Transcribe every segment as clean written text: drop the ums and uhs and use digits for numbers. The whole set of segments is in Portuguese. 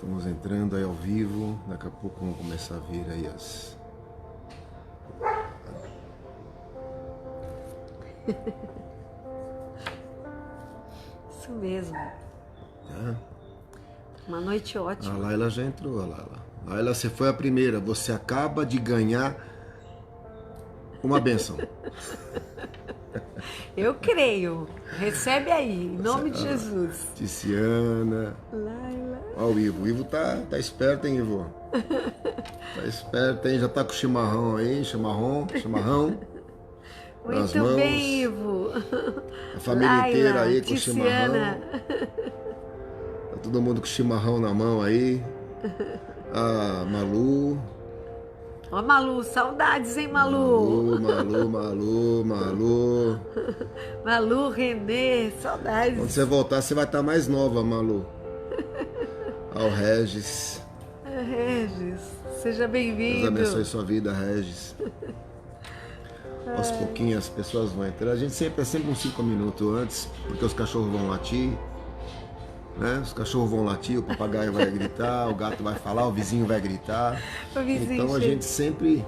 Estamos entrando aí ao vivo, daqui a pouco vão começar a vir aí as... Isso mesmo. É. Uma noite ótima. A Laila já entrou, a Laila. Laila, você foi a primeira, você acaba de ganhar uma bênção. Eu creio. Recebe aí, em nome de Jesus. Ticiana. Laila. Ó o Ivo tá esperto, hein, Ivo? Tá esperto, hein? Já tá com chimarrão aí, chimarrão. Nas Muito mãos. bem, Ivo. A família Laila, inteira aí com Ticiana. chimarrão. Tá todo mundo com chimarrão na mão aí. A Malu. Ó, Malu, saudades, hein, Malu? Malu. Malu, Renê, saudades. Quando você voltar, você vai estar mais nova, Malu. Ao Regis. Regis, seja Deus bem-vindo. abençoe sua vida, Regis. Aos pouquinhos as pessoas vão entrar. A gente sempre é sempre uns 5 minutos antes, porque os cachorros vão latir. Né? Os cachorros vão latir, o papagaio vai gritar, o gato vai falar, o vizinho vai gritar. O vizinho então a chega. gente sempre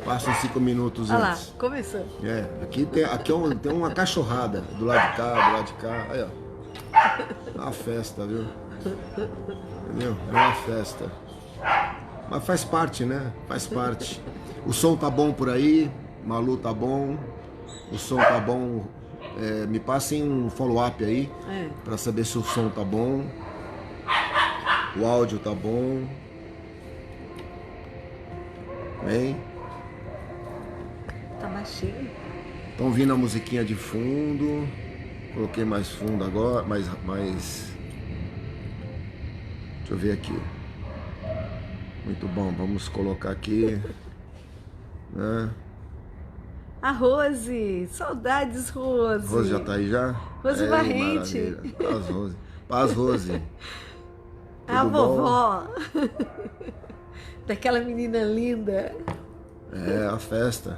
passa uns 5 minutos Olha lá, antes. começou. É, aqui tem uma cachorrada do lado de cá, do lado de cá. Aí, ó. É uma festa, viu? Entendeu? É uma festa. Mas faz parte, né? Faz parte. O som tá bom por aí, Malu tá bom, o som tá bom. Me passem um follow-up aí para saber se o som tá bom, o áudio tá bom. Bem? Tá baixinho. Estão ouvindo a musiquinha de fundo. Coloquei mais fundo agora, mais. Deixa eu ver aqui. Muito bom, vamos colocar aqui. Né? A Rose, saudades, Rose. Rose já tá aí já? Rose Barrente. Paz, Rose. Paz, Rose. A Tudo vovó. Daquela menina linda. É, a festa.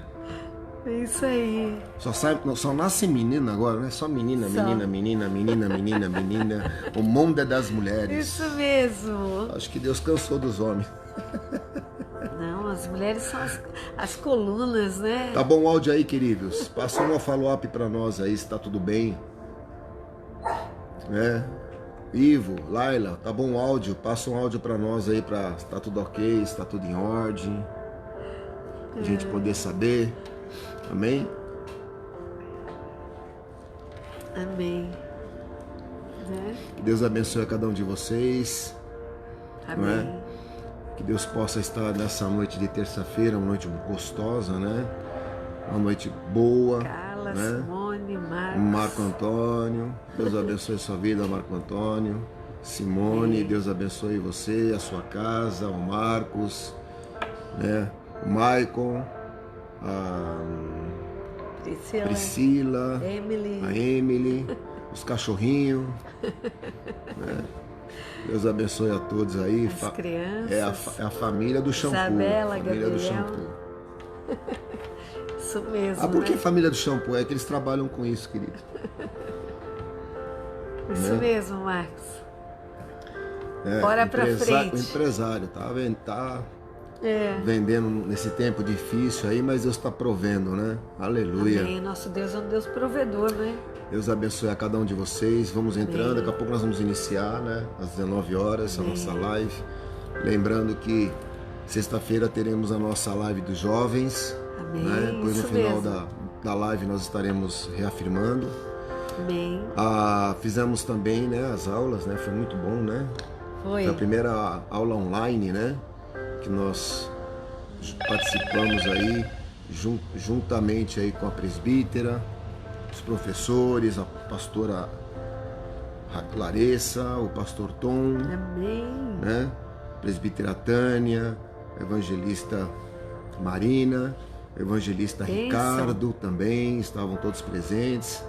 É isso aí. Só nasce menina agora, né? Só menina. O mundo é das mulheres. Isso mesmo. Acho que Deus cansou dos homens. Não, as mulheres são as colunas, né? Tá bom o áudio aí, queridos? Passa um follow-up pra nós aí, se tá tudo bem. Ivo, Laila, tá bom o áudio? Passa um áudio pra nós aí, se tá tudo ok, se tá tudo em ordem. A gente poder saber. Amém? Amém. Né? Que Deus abençoe a cada um de vocês. Amém. Não é? Que Deus possa estar nessa noite de terça-feira, uma noite gostosa, né? Uma noite boa. Carla, né? Simone, Marcos. Marco Antônio. Deus abençoe sua vida, Marco Antônio. Simone, Deus abençoe você, a sua casa, o Marcos, né? O Maicon, a Priscila, a Emily, os cachorrinhos. Né? Deus abençoe a todos aí. As crianças. É a família do shampoo. Isabela, família do Gabriel. shampoo. Isso mesmo. Ah, por que né? família do shampoo? É que eles trabalham com isso, querido. Isso né? mesmo, Marcos. Bora pra O frente. empresário tá vendendo nesse tempo difícil aí, mas Deus está provendo, né? Aleluia. Amém. Nosso Deus é um Deus provedor, né? Deus abençoe a cada um de vocês. Vamos entrando, daqui a pouco nós vamos iniciar, né? Às 19 horas, a nossa live. Lembrando que sexta-feira teremos a nossa live dos jovens. Amém. Né? Depois no Isso final mesmo. da live nós estaremos reafirmando. Amém. Fizemos também, né, as aulas, né? Foi muito bom, né? Foi. a primeira aula online, né? Que nós participamos aí juntamente aí com a presbítera, os professores, a pastora Larissa, o pastor Tom, Amém. né? Presbítera Tânia, evangelista Marina, evangelista Bênção. Ricardo também, estavam todos presentes.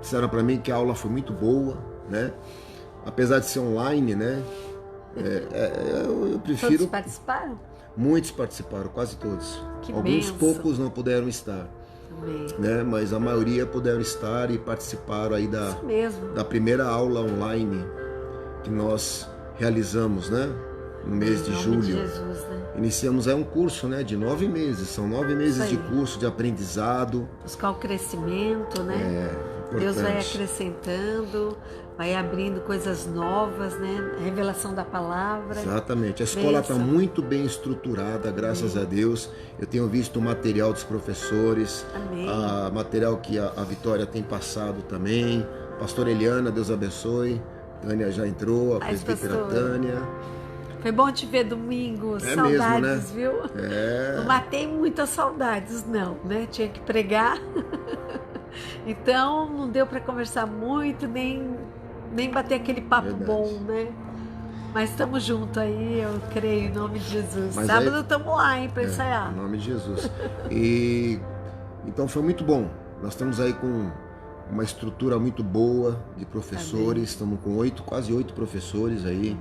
Disseram para mim que a aula foi muito boa, né? Apesar de ser online, né? Eu prefiro... Todos participaram? Muitos participaram, quase todos. Que Alguns bênção. poucos não puderam estar, Amém. né? Mas a maioria puderam estar e participaram aí Isso mesmo. da primeira aula online que nós realizamos, né? No mês de Em nome julho. de Jesus, né? Iniciamos aí um curso, né, de 9 meses. São 9 meses de curso, de aprendizado. Buscar o crescimento, né? Importante. Deus vai acrescentando, vai abrindo coisas novas, né? Revelação da palavra. Exatamente. A escola está muito bem estruturada, graças a Deus. Eu tenho visto o material dos professores, material que a Vitória tem passado também. Pastora Eliana, Deus abençoe. Tânia já entrou, a presbítera Tânia. Foi bom te ver domingo, saudades, mesmo, né? Viu? Não matei muitas saudades, não, né? Tinha que pregar. Então não deu para conversar muito, nem bater aquele papo bom, né? Mas estamos juntos aí, eu creio, em nome de Jesus. Mas sábado estamos lá, hein, para ensaiar. Em nome de Jesus. E então foi muito bom. Nós estamos aí com uma estrutura muito boa de professores. Estamos com quase 8 professores aí,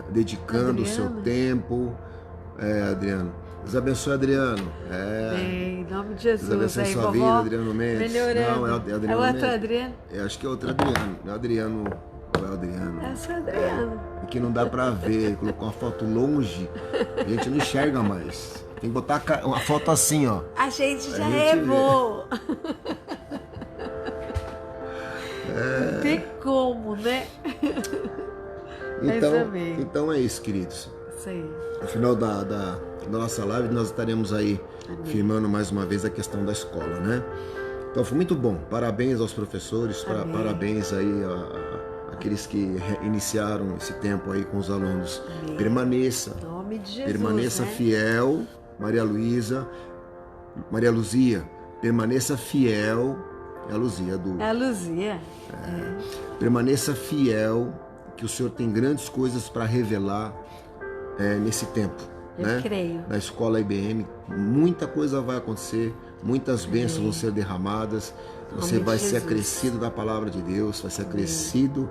dedicando o seu tempo. Adriano. Deus abençoe, Adriano. Em nome de Jesus. Deus abençoe sua vida, Adriano Mendes. Melhorando. Não, é Adriano é outro Mendes. Adriano? Acho que é outro Adriano. Não é Adriano. Qual é o Adriano? Esse é o Adriano. Que não dá pra ver. Ele colocou uma foto longe. A gente não enxerga mais. Tem que botar uma foto assim, ó. A gente já errou. Não tem como, né? Então é isso, queridos. Isso aí. No final da nossa live, nós estaremos aí firmando mais uma vez a questão da escola, né? Então foi muito bom. Parabéns aos professores, parabéns aí àqueles que iniciaram esse tempo aí com os alunos. Amém. Permaneça. Em nome de Jesus, permaneça né? fiel, Maria Luzia, permaneça fiel. É a Luzia do. É a Luzia. Permaneça fiel, que o Senhor tem grandes coisas para revelar nesse tempo. Eu creio. Na escola IBM, muita coisa vai acontecer, muitas bênçãos vão ser derramadas. Você vai ser acrescido da palavra de Deus, vai ser acrescido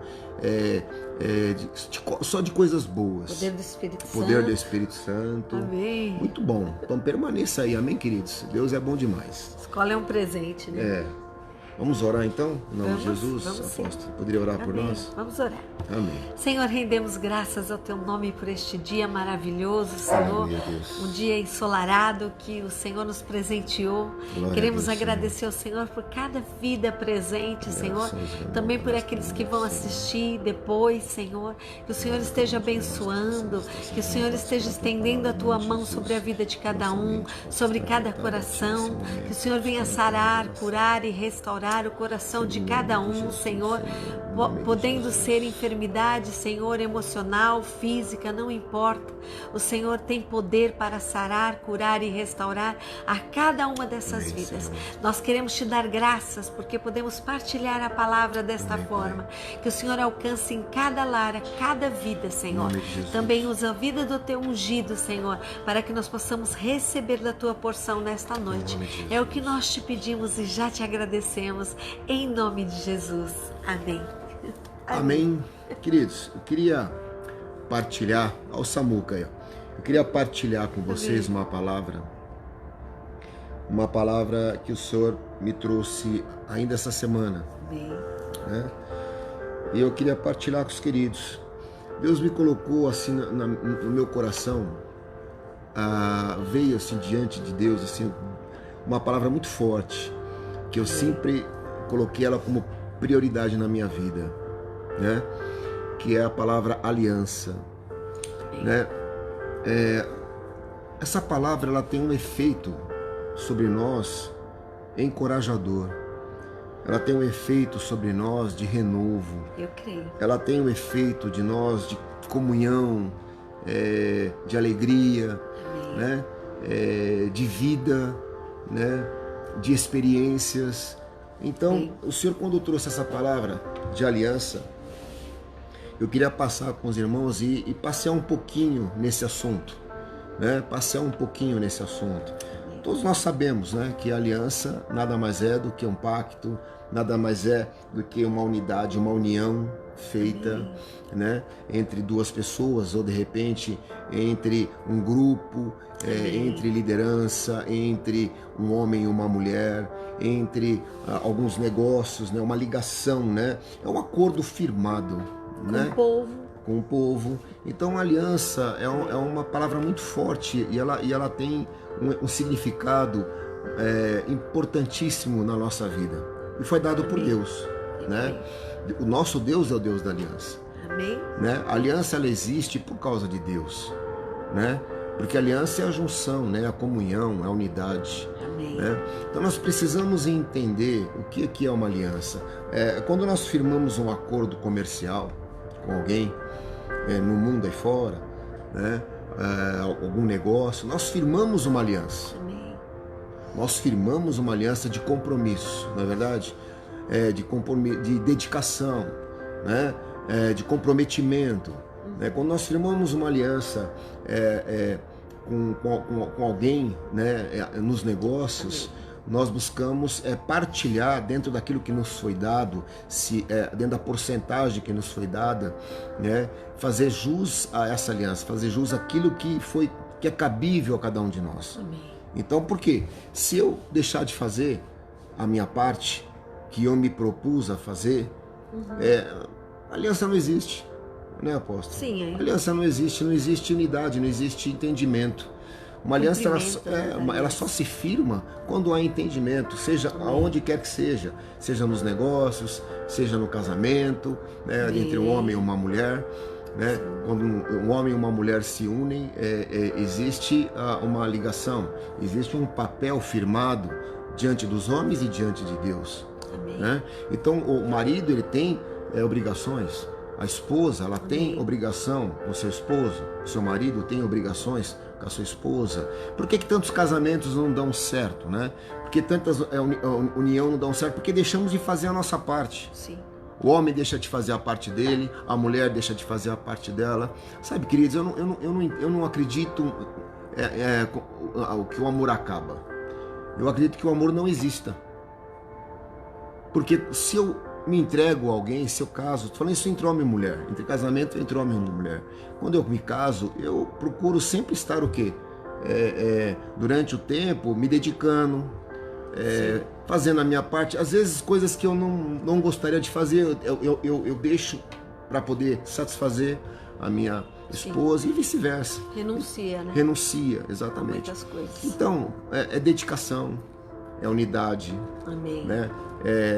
só de coisas boas. Poder do Espírito Santo. Poder do Espírito Santo. Amém. Muito bom. Então permaneça aí, amém, queridos? Deus é bom demais. A escola é um presente, né? Vamos orar então, em nome de Jesus? Vamos Apóstolo, poderia orar por nós? Vamos orar. Amém. Senhor, rendemos graças ao Teu nome por este dia maravilhoso, Senhor. Um dia ensolarado que o Senhor nos presenteou. Queremos agradecer ao Senhor por cada vida presente, Senhor. Também por aqueles que vão assistir depois, Senhor. Que o Senhor esteja abençoando, que o Senhor esteja estendendo a Tua mão sobre a vida de cada um, sobre cada coração. Que o Senhor venha sarar, curar e restaurar o coração de cada um, Senhor, podendo ser enfermidade, Senhor, emocional, física, não importa. O Senhor tem poder para sarar, curar e restaurar a cada uma dessas vidas. Nós queremos Te dar graças porque podemos partilhar a palavra desta forma. Que o Senhor alcance em cada lar, cada vida, Senhor. Também usa a vida do Teu ungido, Senhor, para que nós possamos receber da Tua porção nesta noite. É o que nós Te pedimos e já Te agradecemos. Em nome de Jesus. Amém. Amém. Queridos, eu queria partilhar, ao Samuca aí, eu queria partilhar com vocês uma palavra que o Senhor me trouxe ainda essa semana. Amém. Né? E eu queria partilhar com os queridos. Deus me colocou assim no meu coração, veio assim diante de Deus assim uma palavra muito forte, que eu sempre coloquei ela como prioridade na minha vida, né? Que é a palavra aliança, né? Essa palavra ela tem um efeito sobre nós encorajador. Ela tem um efeito sobre nós de renovo. Eu creio. Ela tem um efeito de nós de comunhão, de alegria, né? De vida, né? De experiências. Então, o Senhor, quando trouxe essa palavra de aliança, eu queria passar com os irmãos e passear um pouquinho nesse assunto, né? Passear um pouquinho nesse assunto. Todos nós sabemos, né, que a aliança nada mais é do que um pacto, nada mais é do que uma unidade, uma união feita, né, entre duas pessoas, ou de repente entre um grupo, entre liderança, entre um homem e uma mulher, entre alguns negócios, né, uma ligação, né, é um acordo firmado, né, com o povo. Então, aliança é uma palavra muito forte e ela tem um significado importantíssimo na nossa vida. E foi dado por Deus, né? O nosso Deus é o Deus da aliança. Amém. Né? A aliança, ela existe por causa de Deus, né? Porque a aliança é a junção, né? A comunhão, a unidade. Amém. Né? Então nós precisamos entender o que é uma aliança. Quando nós firmamos um acordo comercial com alguém, no mundo aí fora, né? Algum negócio, nós firmamos uma aliança. Amém. Nós firmamos uma aliança de compromisso, não é verdade? De dedicação, né? De comprometimento. Né? Quando nós firmamos uma aliança com alguém, né? Nos negócios, nós buscamos partilhar dentro daquilo que nos foi dado, dentro da porcentagem que nos foi dada, né? Fazer jus a essa aliança, fazer jus àquilo que é cabível a cada um de nós. Amém. Então, por quê? Se eu deixar de fazer a minha parte, que eu me propus a fazer, a aliança não existe, né, apóstolo? Sim, aliança não existe unidade, não existe entendimento. Uma aliança, ela só se firma quando há entendimento, seja aonde quer que seja nos negócios, seja no casamento, né, entre um homem e uma mulher. Né? Quando um homem e uma mulher se unem, existe uma ligação, existe um papel firmado diante dos homens e diante de Deus. Né? Então o marido, ele tem obrigações, a esposa, ela tem obrigação com o seu esposo, o seu marido tem obrigações com a sua esposa. Por que tantos casamentos não dão certo, né? Porque tantas união não dão certo? Porque deixamos de fazer a nossa parte. Sim. O homem deixa de fazer a parte dele, a mulher deixa de fazer a parte dela. Sabe, queridos, eu não acredito que o amor acaba. Eu acredito que o amor não exista. Porque se eu me entrego a alguém, se eu caso, estou falando isso entre homem e mulher, entre casamento entre homem e mulher. Quando eu me caso, eu procuro sempre estar o quê? Durante o tempo, me dedicando, fazendo a minha parte. Às vezes coisas que eu não gostaria de fazer, eu deixo para poder satisfazer a minha esposa. Sim. E vice-versa. Renuncia, né? Renuncia, exatamente. Muitas coisas. Então, é dedicação, é unidade. Amém. Né?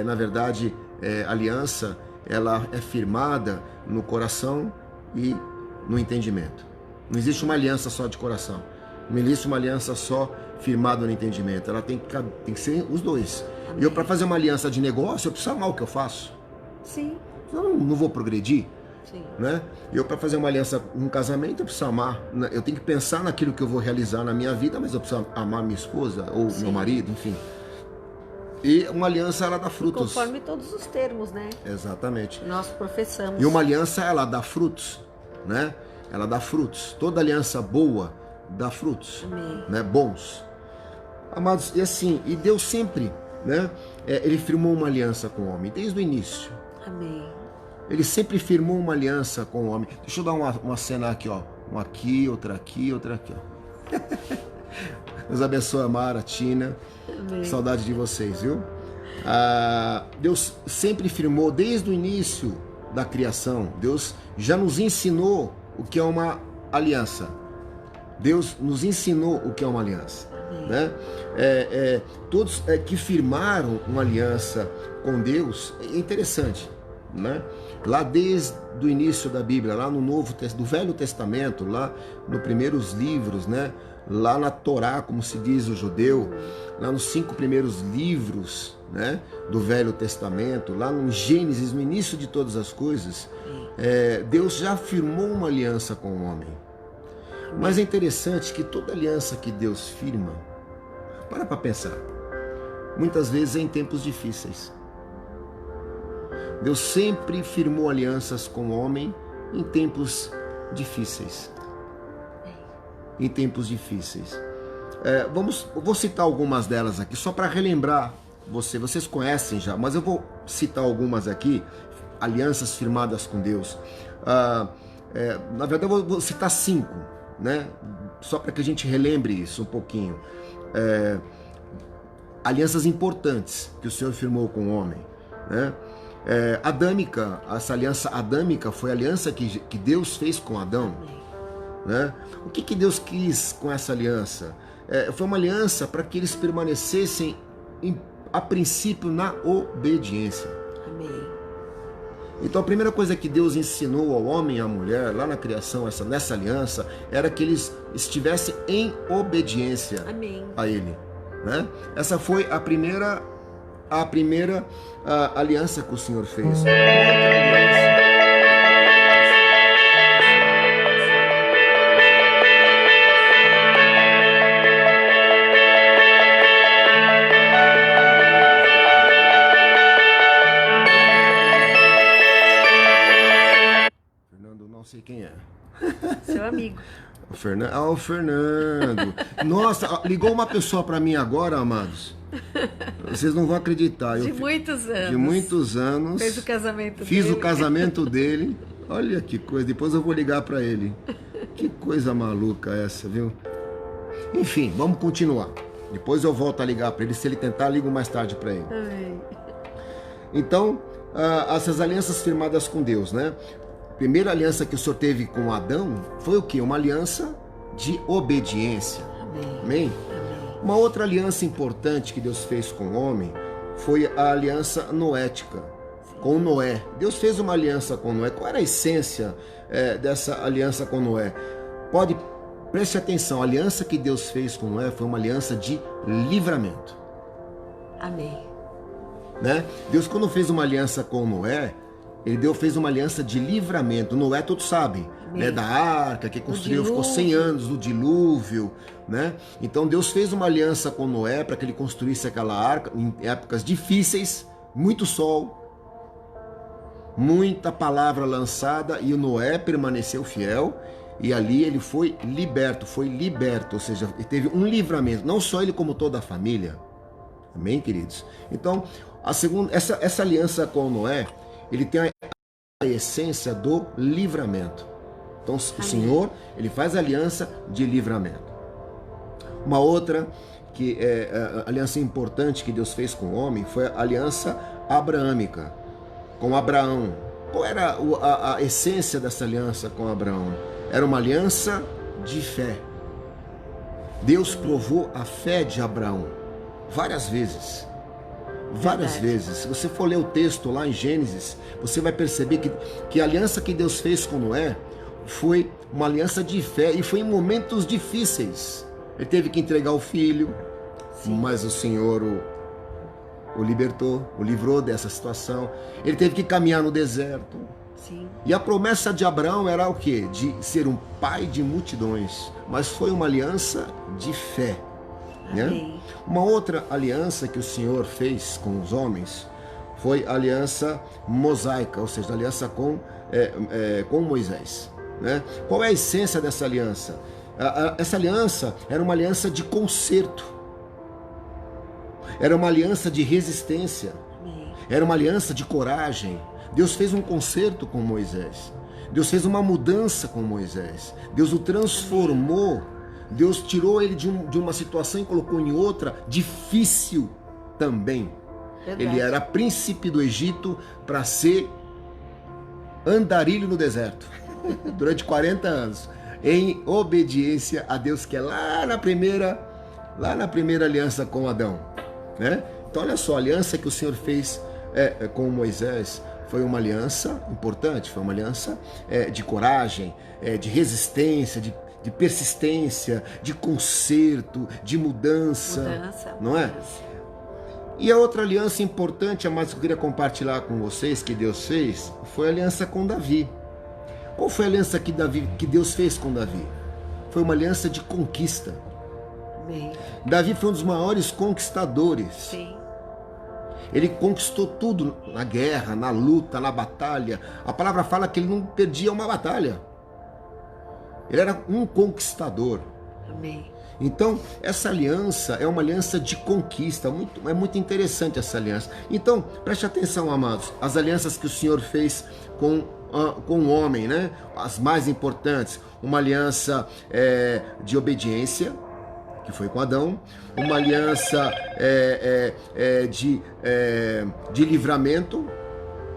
Na verdade, a aliança, ela é firmada no coração e no entendimento. Não existe uma aliança só de coração. Não existe uma aliança só firmada no entendimento. Ela tem que ser os dois. Amém. E eu, para fazer uma aliança de negócio, eu preciso amar o que eu faço. Sim. Eu não vou progredir. Sim. Né? Eu, para fazer uma aliança num casamento, eu preciso amar. Eu tenho que pensar naquilo que eu vou realizar na minha vida, mas eu preciso amar minha esposa ou meu marido, enfim. E uma aliança, ela dá frutos. Conforme todos os termos, né? Exatamente. Nós professamos. E uma aliança, ela dá frutos, né? Ela dá frutos. Toda aliança boa dá frutos. Amém. Né? Bons. Amados, e assim, e Deus sempre, né? Ele firmou uma aliança com o homem, desde o início. Amém. Ele sempre firmou uma aliança com o homem. Deixa eu dar uma cena aqui, ó. Uma aqui, outra aqui, outra aqui, ó. Deus abençoe a Mara, a Tina. Amém. Saudade de vocês, viu? Deus sempre firmou, desde o início da criação, Deus já nos ensinou o que é uma aliança. Deus nos ensinou o que é uma aliança. Né? Todos que firmaram uma aliança com Deus, é interessante, né? Lá desde o início da Bíblia, lá no do Velho Testamento, lá nos primeiros livros, né? Lá na Torá, como se diz o judeu, lá nos 5 primeiros livros, né, do Velho Testamento, lá no Gênesis, no início de todas as coisas, Deus já firmou uma aliança com o homem. Mas é interessante que toda aliança que Deus firma, para pensar, muitas vezes é em tempos difíceis. Deus sempre firmou alianças com o homem em tempos difíceis. Em tempos difíceis. Eu vou citar algumas delas aqui, só para relembrar vocês conhecem já, mas eu vou citar algumas aqui, alianças firmadas com Deus. Na verdade, eu vou citar 5, né? Só para que a gente relembre isso um pouquinho. Alianças importantes que o Senhor firmou com o homem, né? adâmica. Essa aliança adâmica foi a aliança que Deus fez com Adão. Né? O que Deus quis com essa aliança? Foi uma aliança para que eles permanecessem, a princípio, na obediência. Amém. Então a primeira coisa que Deus ensinou ao homem e à mulher, lá na criação, nessa aliança, era que eles estivessem em obediência. Amém. A Ele. Né? Essa foi a primeira aliança que o Senhor fez. Outra aliança. Não sei quem é. Seu amigo. O Fernando. Nossa, ligou uma pessoa para mim agora, amados. Vocês não vão acreditar. De muitos anos. De muitos anos. Fez o casamento dele. Fiz o casamento dele. Olha que coisa. Depois eu vou ligar para ele. Que coisa maluca essa, viu? Enfim, vamos continuar. Depois eu volto a ligar para ele. Se ele tentar, ligo mais tarde para ele. Amém. Então, essas alianças firmadas com Deus, né? A primeira aliança que o Senhor teve com Adão foi o quê? Uma aliança de obediência. Amém. Amém? Amém. Uma outra aliança importante que Deus fez com o homem foi a aliança noética, com Noé. Deus fez uma aliança com Noé. Qual era a essência dessa aliança com Noé? Preste atenção, a aliança que Deus fez com Noé foi uma aliança de livramento. Amém. Né? Deus, quando fez uma aliança com Noé, Ele fez uma aliança de livramento. Noé, todos sabem, né, da arca que construiu, ficou 100 anos no dilúvio, né? Então Deus fez uma aliança com Noé para que ele construísse aquela arca em épocas difíceis, muito sol, muita palavra lançada, e o Noé permaneceu fiel, e ali ele foi liberto, ou seja, ele teve um livramento, não só ele como toda a família. Amém, queridos? Então, essa aliança com Noé, ele tem a essência do livramento. Então, o Senhor, ele faz aliança de livramento. Uma outra aliança importante que Deus fez com o homem foi a aliança abraâmica, com Abraão. Qual era a essência dessa aliança com Abraão? Era uma aliança de fé. Deus provou a fé de Abraão várias vezes. Várias vezes. Se você for ler o texto lá em Gênesis, você vai perceber que a aliança que Deus fez com Noé foi uma aliança de fé, e foi em momentos difíceis. Ele teve que entregar o filho, mas o Senhor o libertou, o livrou dessa situação. Ele teve que caminhar no deserto. Sim. E a promessa de Abraão era o quê? De ser um pai de multidões. Mas foi uma aliança de fé. Né? Uma outra aliança que o Senhor fez com os homens foi a aliança mosaica, ou seja, a aliança com Moisés. Né? Qual é a essência dessa aliança? Essa aliança era uma aliança de conserto, era uma aliança de resistência, era uma aliança de coragem. Deus fez um conserto com Moisés, Deus fez uma mudança com Moisés, Deus o transformou. Deus tirou ele de uma situação e colocou em outra difícil também. Verdade. Ele era príncipe do Egito para ser andarilho no deserto durante 40 anos, em obediência a Deus, que é lá na primeira aliança com Adão, né? Então olha só, a aliança que o Senhor fez com Moisés foi uma aliança importante, foi uma aliança de coragem, de resistência, de persistência, de conserto, de mudança, não é? E a outra aliança importante, mas que eu queria compartilhar com vocês, que Deus fez, foi a aliança com Davi. Qual foi a aliança que Deus fez com Davi? Foi uma aliança de conquista. Amém. Davi foi um dos maiores conquistadores. Sim. Ele conquistou tudo na guerra, na luta, na batalha. A palavra fala que ele não perdia uma batalha. Ele era um conquistador. Amém. Então, essa aliança é uma aliança de conquista. É muito interessante essa aliança. Então, preste atenção, amados. As alianças que o Senhor fez com o homem, né? As mais importantes. Uma aliança de obediência, que foi com Adão. Uma aliança de livramento,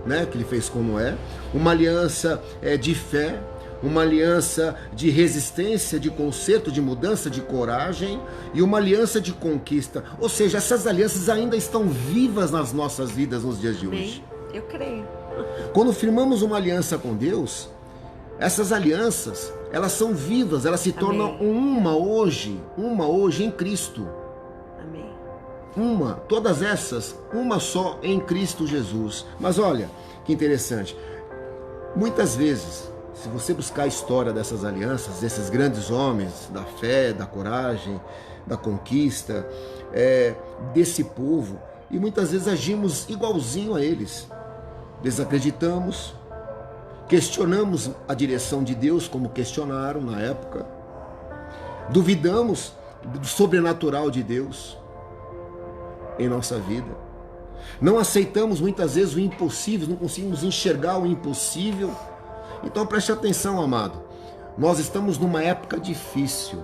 né, que ele fez com Noé, uma aliança de fé, uma aliança de resistência, de conserto, de mudança, de coragem e uma aliança de conquista. Ou seja, essas alianças ainda estão vivas nas nossas vidas nos dias de hoje. Eu creio. Quando firmamos uma aliança com Deus, essas alianças, elas são vivas, elas se tornam uma hoje em Cristo. Amém. Todas essas, uma só em Cristo Jesus. Mas olha, que interessante. Muitas vezes, se você buscar a história dessas alianças, desses grandes homens da fé, da coragem, da conquista, desse povo, e muitas vezes agimos igualzinho a eles. Desacreditamos, questionamos a direção de Deus, como questionaram na época, duvidamos do sobrenatural de Deus em nossa vida, não aceitamos muitas vezes o impossível, não conseguimos enxergar o impossível. Então preste atenção, amado, nós estamos numa época difícil.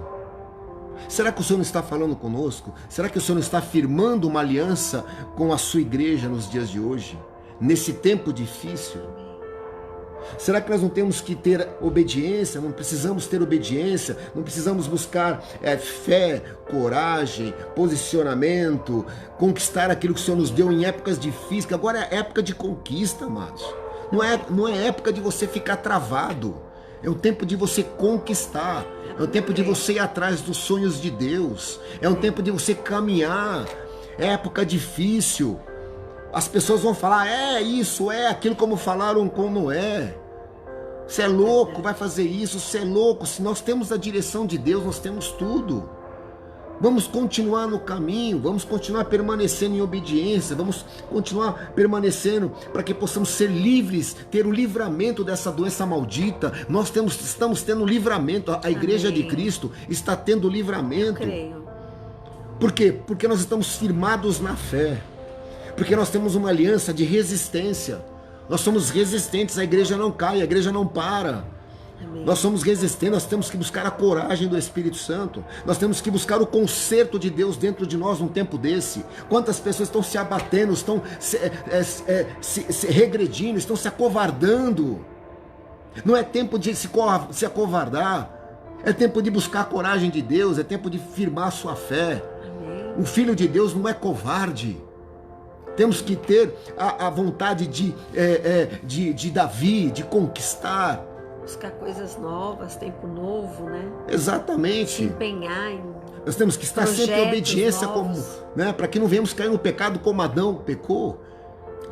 Será que o Senhor não está falando conosco? Será que o Senhor não está firmando uma aliança com a sua igreja nos dias de hoje, nesse tempo difícil? Será que nós não temos que ter obediência? Não precisamos ter obediência? Não precisamos buscar fé, coragem, posicionamento, conquistar aquilo que o Senhor nos deu em épocas difíceis? Que agora é época de conquista, amados. Não é época de você ficar travado. É o tempo de você conquistar. É o tempo de você ir atrás dos sonhos de Deus. É um tempo de você caminhar. É época difícil. As pessoas vão falar, isso, aquilo, como falaram com Noé. Você é louco, vai fazer isso, você é louco. Se nós temos a direção de Deus, nós temos tudo. Vamos continuar no caminho, vamos continuar permanecendo em obediência, vamos continuar permanecendo para que possamos ser livres, ter o livramento dessa doença maldita. Nós estamos tendo livramento, a igreja de Cristo está tendo livramento. Eu creio. Por quê? Porque nós estamos firmados na fé. Porque nós temos uma aliança de resistência. Nós somos resistentes, a igreja não cai, a igreja não para. Amém. Nós somos resistentes, nós temos que buscar a coragem do Espírito Santo. Nós temos que buscar o conserto de Deus dentro de nós num tempo desse. Quantas pessoas estão se abatendo, estão se regredindo, estão se acovardando. Não é tempo de se acovardar. É tempo de buscar a coragem de Deus, é tempo de firmar a sua fé. Amém. O Filho de Deus não é covarde. Temos que ter a vontade de Davi, de conquistar. Buscar coisas novas, tempo novo, né? Exatamente. Se empenhar em nós temos que estar sempre em obediência, para que não venhamos cair no pecado como Adão pecou.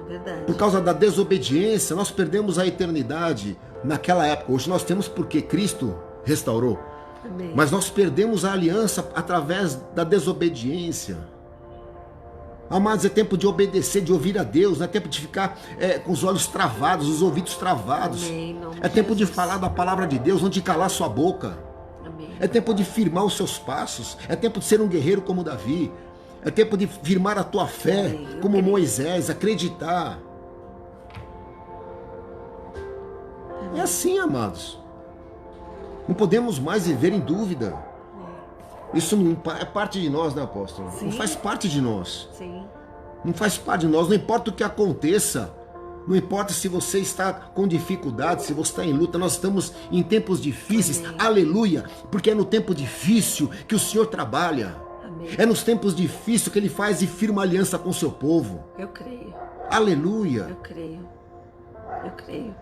É verdade. Por causa da desobediência, nós perdemos a eternidade naquela época. Hoje nós temos porque Cristo restaurou. Amém. Mas nós perdemos a aliança através da desobediência. Amados, é tempo de obedecer, de ouvir a Deus. Não é tempo de ficar com os olhos travados, os ouvidos travados. Amém. É tempo de falar da palavra de Deus, não de calar sua boca. Amém. É tempo de firmar os seus passos. É tempo de ser um guerreiro como Davi. É tempo de firmar a tua fé, Amém. como Moisés, acreditar. É assim, amados. Não podemos mais viver em dúvida. Isso não é parte de nós, né, apóstolo? Sim. Não faz parte de nós. Sim. Não faz parte de nós. Não importa o que aconteça. Não importa se você está com dificuldade, se você está em luta. Nós estamos em tempos difíceis. Amém. Aleluia. Porque é no tempo difícil que o Senhor trabalha. Amém. É nos tempos difíceis que Ele faz e firma aliança com o seu povo. Eu creio. Aleluia. Eu creio. Eu creio.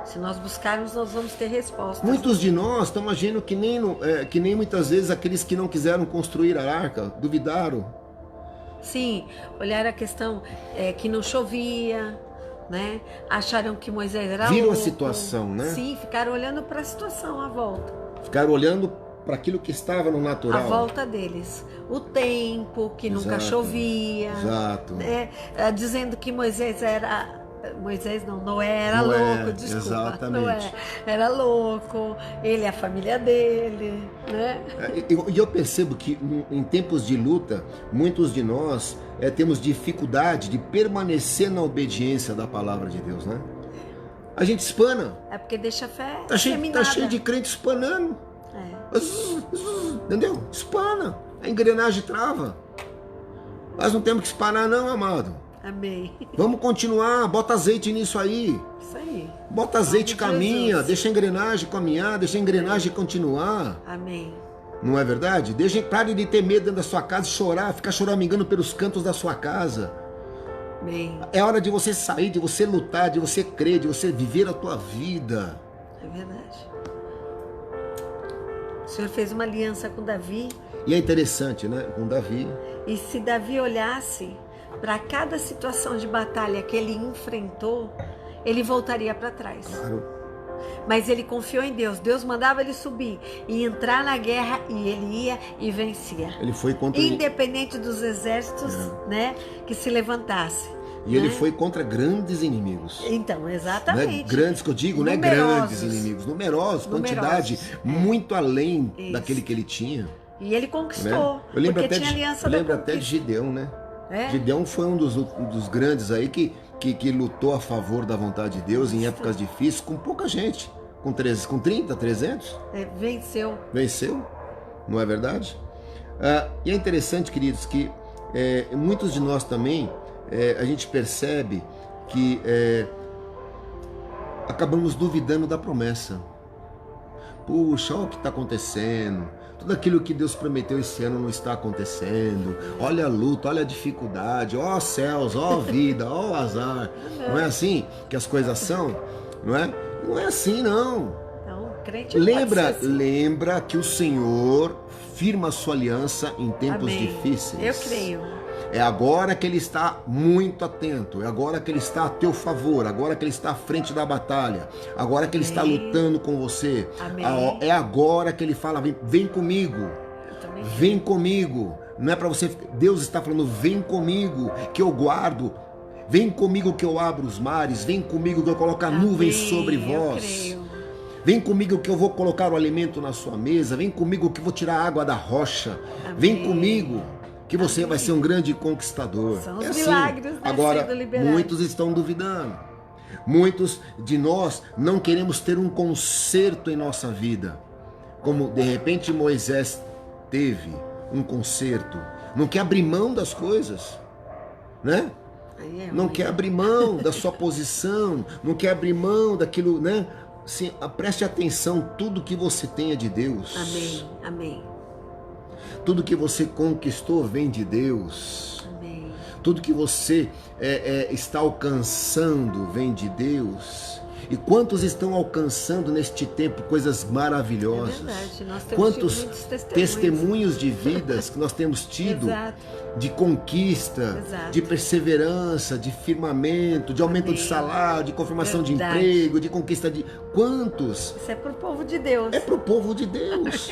Se nós buscarmos, nós vamos ter respostas. Muitos de nós estão agindo que nem muitas vezes aqueles que não quiseram construir a arca, duvidaram. Sim, olharam a questão que não chovia, né? Acharam que Moisés era Viram louco. a situação, né? Sim, ficaram olhando para a situação à volta. Ficaram olhando para aquilo que estava no natural. À volta deles. O tempo, que nunca Exato. chovia. Exato. Dizendo que Moisés era... Noé era Noé, louco, desculpa. exatamente. Noé era louco, ele e a família dele, né? E eu percebo que em tempos de luta, muitos de nós temos dificuldade de permanecer na obediência da palavra de Deus, né? A gente espana. É porque deixa a fé Tá cheio de crente espanando. Entendeu? Espana. A engrenagem trava. Nós não temos que espanar não, amado. Amém. Vamos continuar, bota azeite nisso aí. Isso aí. Bota azeite e caminha, deixa a engrenagem caminhar, deixa a engrenagem continuar. Amém. Não é verdade? Pare de ter medo dentro da sua casa e chorar, ficar choramingando pelos cantos da sua casa. Amém. É hora de você sair, de você lutar, de você crer, de você viver a tua vida. É verdade. O Senhor fez uma aliança com Davi. E é interessante, né? Com Davi. E se Davi olhasse para cada situação de batalha que ele enfrentou, ele voltaria para trás. Claro. Mas ele confiou em Deus. Deus mandava ele subir e entrar na guerra e ele ia e vencia. Ele foi contra independente dos exércitos, né, que se levantasse. E ele foi contra grandes inimigos. Então, exatamente. Não é grandes que eu digo, não é grandes inimigos, numerosos, quantidade muito além daquele que ele tinha. E ele conquistou, né? Eu lembro até de Gideão, né? É? Gideão foi um dos grandes aí que lutou a favor da vontade de Deus em épocas difíceis, com pouca gente. Com 30, 300. Venceu. Venceu, não é verdade? E é interessante, queridos, que muitos de nós também, a gente percebe que acabamos duvidando da promessa. Puxa, olha o que está acontecendo. Tudo aquilo que Deus prometeu esse ano não está acontecendo. Olha a luta, olha a dificuldade, ó céus, ó vida, ó azar. Não é assim que as coisas são? Não é? Não é assim, não. Então, crente lembra que o Senhor firma a sua aliança em tempos difíceis. Eu creio. É agora que Ele está muito atento, é agora que Ele está a teu favor, agora que Ele está à frente da batalha, agora que Ele está lutando com você. É agora que Ele fala, vem comigo, vem comigo. Não é para você, Deus está falando, vem comigo que eu guardo, vem comigo que eu abro os mares, vem comigo que eu coloco a nuvem sobre vós. Vem comigo que eu vou colocar o alimento na sua mesa, vem comigo que eu vou tirar a água da rocha, vem comigo que você vai ser um grande conquistador. São os milagres, né? Agora, muitos estão duvidando. Muitos de nós não queremos ter um conserto em nossa vida. Como, de repente, Moisés teve um conserto. Não quer abrir mão das coisas, né? Não quer abrir mão da sua posição, não quer abrir mão daquilo, né? Assim, preste atenção, tudo que você tem é de Deus. Amém, amém. Tudo que você conquistou vem de Deus. Amém. Tudo que você está alcançando vem de Deus. E quantos estão alcançando neste tempo coisas maravilhosas? É verdade. Nós temos quantos muitos testemunhos de vidas que nós temos tido, de conquista, de perseverança, de firmamento, de aumento de salário, de confirmação de emprego, de conquista de... Quantos? Isso é para o povo de Deus. É para o povo de Deus.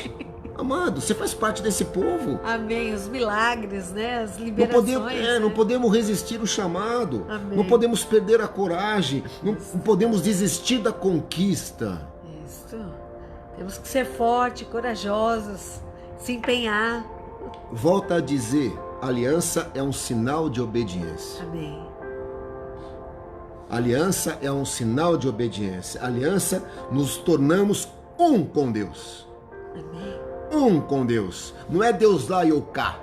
Amado, você faz parte desse povo. Amém. Os milagres, né? As liberações. Não podemos resistir o chamado. Amém. Não podemos perder a coragem. Não podemos desistir da conquista. Isso. Temos que ser fortes, corajosos, se empenhar. Volta a dizer, aliança é um sinal de obediência. Amém. Aliança é um sinal de obediência. Aliança, nos tornamos um com Deus. Amém. Um com Deus. Não é Deus lá e eu cá.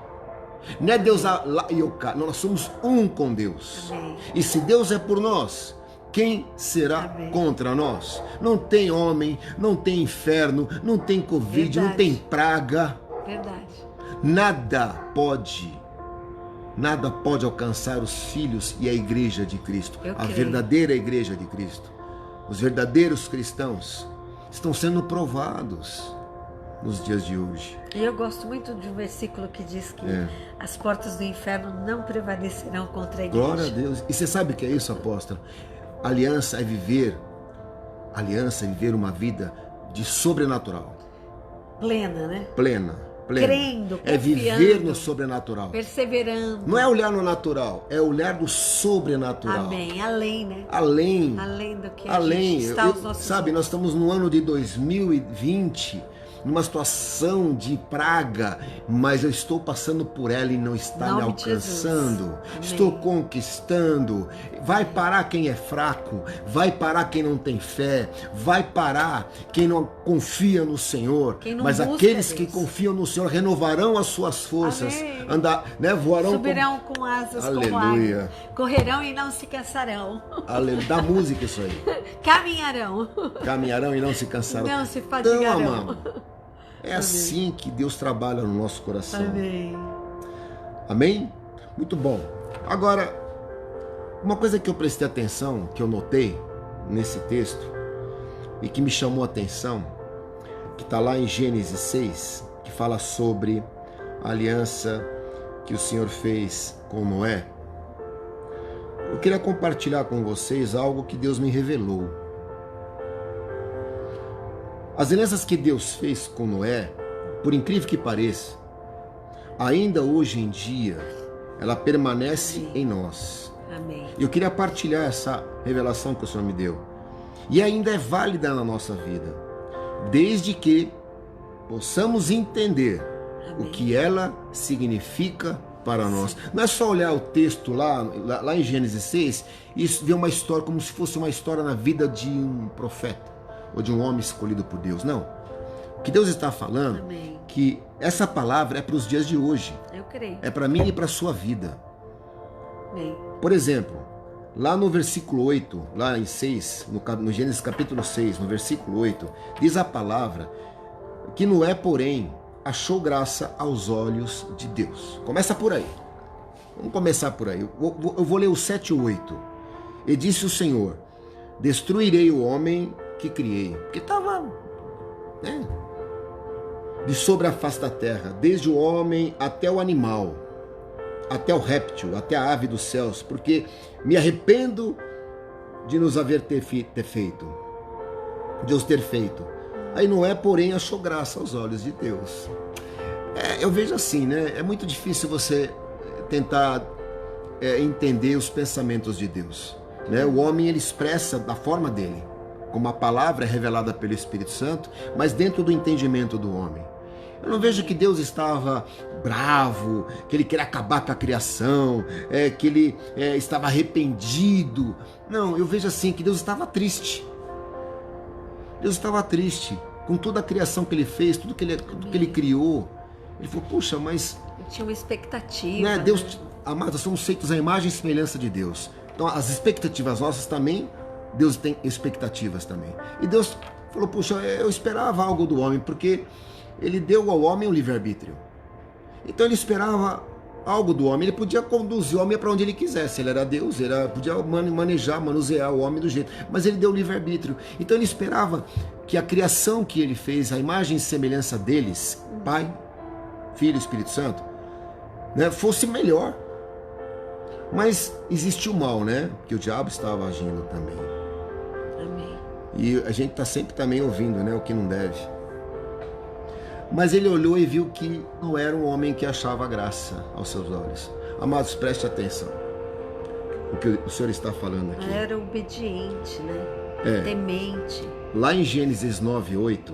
Não é Deus lá e eu cá. Nós somos um com Deus. Amém. E se Deus é por nós, quem será contra nós? Não tem homem, não tem inferno, não tem Covid, não tem praga. Verdade. Nada pode alcançar os filhos e a igreja de Cristo. A verdadeira igreja de Cristo. Os verdadeiros cristãos estão sendo provados nos dias de hoje. E eu gosto muito de um versículo que diz que as portas do inferno não prevalecerão contra a igreja. Glória a Deus. E você sabe o que é isso, apóstolo? Aliança é viver uma vida de sobrenatural. Plena, né? Plena. Crendo, é viver no sobrenatural. Perseverando. Não é olhar no natural, é olhar no sobrenatural. Amém. Além, né? Além do que além. está aos nossos Sabe, nós estamos no ano de 2020 numa situação de praga, mas eu estou passando por ela e não está me alcançando. Estou conquistando. Vai parar quem é fraco, vai parar quem não tem fé, vai parar quem não confia no Senhor, mas aqueles que confiam no Senhor renovarão as suas forças, voarão, subirão com asas como águia, correrão e não se cansarão. Aleluia. Dá música isso aí. Caminharão e não se cansarão. Não se fadigarão. Então, amado, é assim que Deus trabalha no nosso coração. Amém. Amém? Muito bom. Agora, uma coisa que eu prestei atenção, que eu notei nesse texto e que me chamou a atenção, que está lá em Gênesis 6, que fala sobre a aliança que o Senhor fez com Noé. Eu queria compartilhar com vocês algo que Deus me revelou. As alianças que Deus fez com Noé, por incrível que pareça, ainda hoje em dia, ela permanece em nós. Amém. Eu queria partilhar essa revelação que o Senhor me deu. E ainda é válida na nossa vida, desde que possamos entender o que ela significa para nós. Não é só olhar o texto lá em Gênesis 6 e ver uma história como se fosse uma história na vida de um profeta ou de um homem escolhido por Deus. Não. O que Deus está falando, Amém, que essa palavra é para os dias de hoje. eu creio. É para mim e para a sua vida. Amém. Por exemplo, lá no versículo 8, lá em 6, no Gênesis capítulo 6, no versículo 8, diz a palavra que Noé, porém, achou graça aos olhos de Deus. Começa por aí. Vamos começar por aí. Eu vou ler o 7 e 8. E disse o Senhor: destruirei o homem que criei. Porque estava de sobre a face da terra, desde o homem até o animal, até o réptil, até a ave dos céus, porque me arrependo de nos haver feito. Deus ter feito. Aí Noé, porém, achou graça aos olhos de Deus. Eu vejo assim, né? É muito difícil você tentar entender os pensamentos de Deus, né? O homem, ele expressa da forma dele, como a palavra é revelada pelo Espírito Santo, mas dentro do entendimento do homem. Eu não vejo que Deus estava bravo, que ele queria acabar com a criação, que ele estava arrependido. Não, eu vejo assim que Deus estava triste. Deus estava triste com toda a criação que ele fez, tudo que ele criou. Ele falou, puxa, mas... Eu tinha uma expectativa. Né? Deus, amados, somos feitos à imagem e semelhança de Deus. Então as expectativas nossas também, Deus tem expectativas também. E Deus falou, puxa, eu esperava algo do homem, porque ele deu ao homem o livre-arbítrio. Então ele esperava algo do homem, ele podia conduzir o homem para onde ele quisesse, ele era Deus, ele podia manusear o homem do jeito, mas ele deu o livre-arbítrio. Então ele esperava que a criação que ele fez, a imagem e semelhança deles, Pai, Filho e Espírito Santo, né, fosse melhor. Mas existiu o mal, né? Que o diabo estava agindo também. Amém. E a gente está sempre também ouvindo, né, o que não deve. Mas ele olhou e viu que não era um homem que achava graça aos seus olhos. Amados, preste atenção. O que o Senhor está falando aqui. Era obediente, né? Temente. Lá em Gênesis 9:8,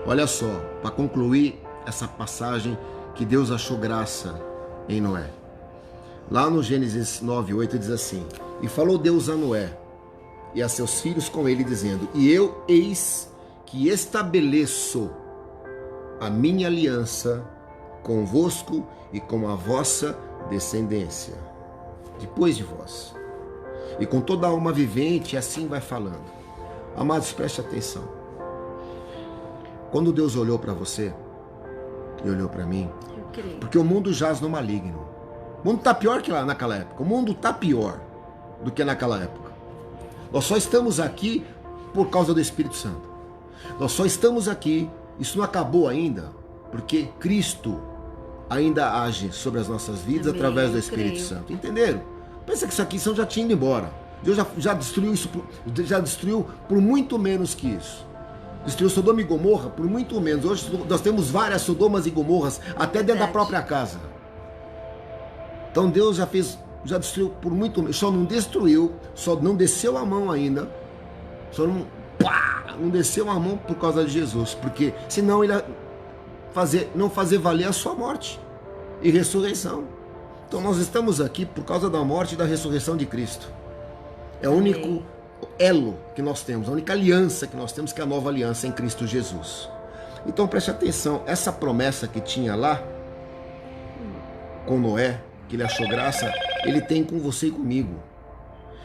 olha só, para concluir essa passagem que Deus achou graça em Noé. Lá no Gênesis 9:8 diz assim: e falou Deus a Noé e a seus filhos com ele, dizendo: e eu eis que estabeleço a minha aliança convosco e com a vossa descendência, depois de vós, e com toda a alma vivente, e assim vai falando. Amados, preste atenção. Quando Deus olhou para você e olhou para mim, porque o mundo jaz no maligno. O mundo está pior que lá naquela época. O mundo está pior do que naquela época. Nós só estamos aqui por causa do Espírito Santo. Nós só estamos aqui, isso não acabou ainda, porque Cristo ainda age sobre as nossas vidas. Amém, através do Espírito Santo. Entenderam? Pensa que isso aqui já tinha ido embora. Deus já destruiu isso, já destruiu por muito menos que isso. Destruiu Sodoma e Gomorra por muito menos. Hoje nós temos várias Sodomas e Gomorras, até dentro da própria casa. Então Deus já destruiu por muito menos. Só não destruiu, só não desceu a mão ainda, só não Não desceu a mão por causa de Jesus, porque senão ele ia não fazer valer a sua morte e ressurreição. Então nós estamos aqui por causa da morte e da ressurreição de Cristo. É o único elo que nós temos, a única aliança que nós temos, que é a nova aliança em Cristo Jesus. Então preste atenção, essa promessa que tinha lá com Noé, que ele achou graça, ele tem com você e comigo.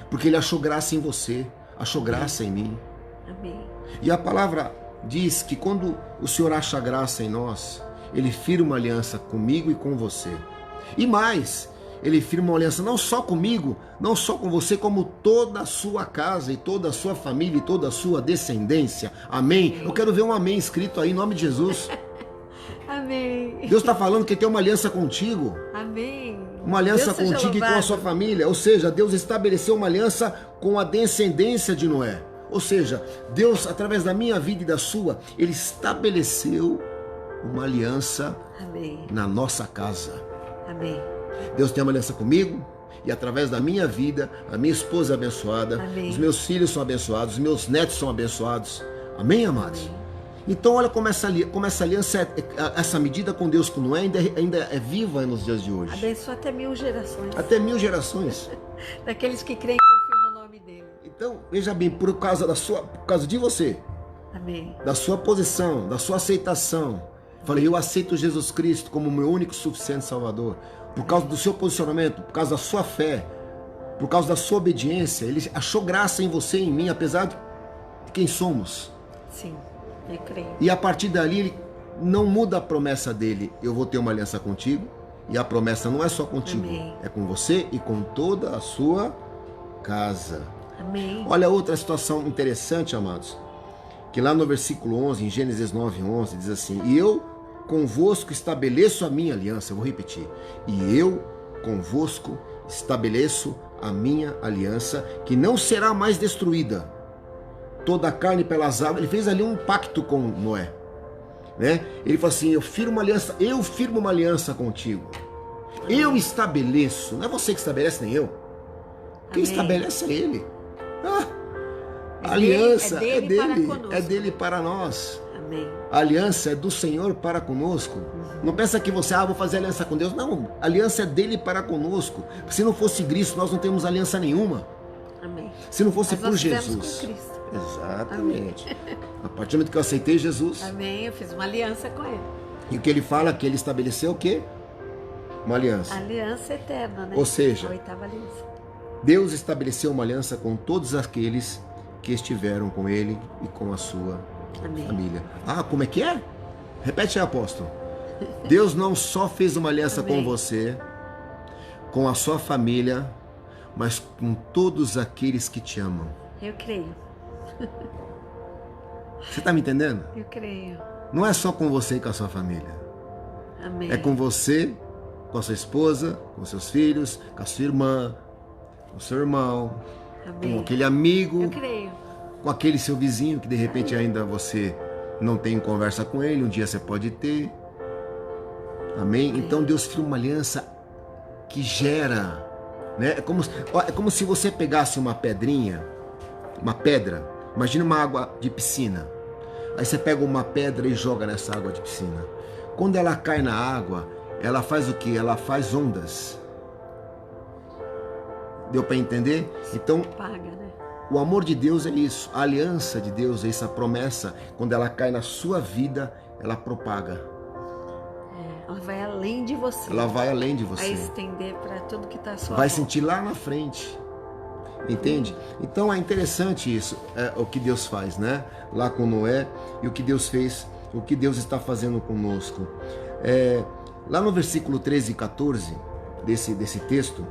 Porque ele achou graça em você, achou graça em mim. Amém. E a palavra diz que quando o Senhor acha graça em nós, ele firma uma aliança comigo e com você. E mais, ele firma uma aliança não só comigo, não só com você, como toda a sua casa e toda a sua família e toda a sua descendência. Amém? Eu quero ver um amém escrito aí em nome de Jesus. Amém. Deus está falando que tem uma aliança contigo. Amém. Uma aliança contigo e com a sua família. Ou seja, Deus estabeleceu uma aliança com a descendência de Noé. Ou seja, Deus, através da minha vida e da sua, ele estabeleceu uma aliança na nossa casa. Amém. Deus tem uma aliança comigo e através da minha vida, a minha esposa é abençoada, os meus filhos são abençoados, os meus netos são abençoados. Amém, amados? Amém. Então olha como essa aliança, essa medida com Deus com Noé ainda é viva nos dias de hoje. Abençoa até 1000 gerações. Até 1000 gerações. Daqueles que creem e confiam no nome dele. Então, veja bem, por causa de você. Amém. Da sua posição, da sua aceitação. Falei, eu aceito Jesus Cristo como meu único e suficiente Salvador. Por causa do seu posicionamento, por causa da sua fé, por causa da sua obediência. Ele achou graça em você e em mim, apesar de quem somos. Sim, eu creio. E a partir dali, ele não muda a promessa dele. Eu vou ter uma aliança contigo. E a promessa não é só contigo. Amém. É com você e com toda a sua casa. Amém. Olha outra situação interessante, amados. Que lá no versículo 11, em Gênesis 9:11, diz assim: e eu convosco estabeleço a minha aliança. Eu vou repetir. E eu convosco estabeleço a minha aliança, que não será mais destruída. Toda a carne pelas águas. Ele fez ali um pacto com Noé, né? Ele falou assim: eu firmo uma aliança contigo. Eu estabeleço. Não é você que estabelece, nem eu. Quem estabelece é ele. A aliança é dele para nós. Amém. A aliança é do Senhor para conosco. Não pensa que você, vou fazer aliança com Deus. Não, a aliança é dele para conosco. Se não fosse Cristo, nós não temos aliança nenhuma. Amém. Se não fosse por nós Jesus. Com Cristo. Exatamente. Amém. A partir do momento que eu aceitei Jesus. Amém. Eu fiz uma aliança com ele. E o que ele fala? Que ele estabeleceu o quê? Uma aliança. Aliança eterna, né? Ou seja, a 8ª aliança. Deus estabeleceu uma aliança com todos aqueles que estiveram com ele e com a sua família. Como é que é? Repete aí, apóstolo. Deus não só fez uma aliança com você, com a sua família, mas com todos aqueles que te amam. Eu creio. Você está me entendendo? Eu creio. Não é só com você e com a sua família. Amém. É com você, com a sua esposa, com seus filhos, com a sua irmã, com o seu irmão, com aquele amigo, eu creio, com aquele seu vizinho que de repente ainda você não tem conversa com ele, um dia você pode ter. Amém? Então Deus firma uma aliança que gera, né? É como se você pegasse uma pedrinha, uma pedra, imagina uma água de piscina. Aí você pega uma pedra e joga nessa água de piscina. Quando ela cai na água, ela faz o quê? Ela faz ondas. Deu para entender? Então, o amor de Deus é isso. A aliança de Deus é essa promessa. Quando ela cai na sua vida, ela propaga. Ela vai além de você. Ela vai além de você. Vai estender para tudo que está à sua Vai volta. sentir lá na frente. Entende? Então é interessante isso, o que Deus faz, né? Lá com Noé e o que Deus fez, o que Deus está fazendo conosco. Lá no versículo 13 e 14 desse texto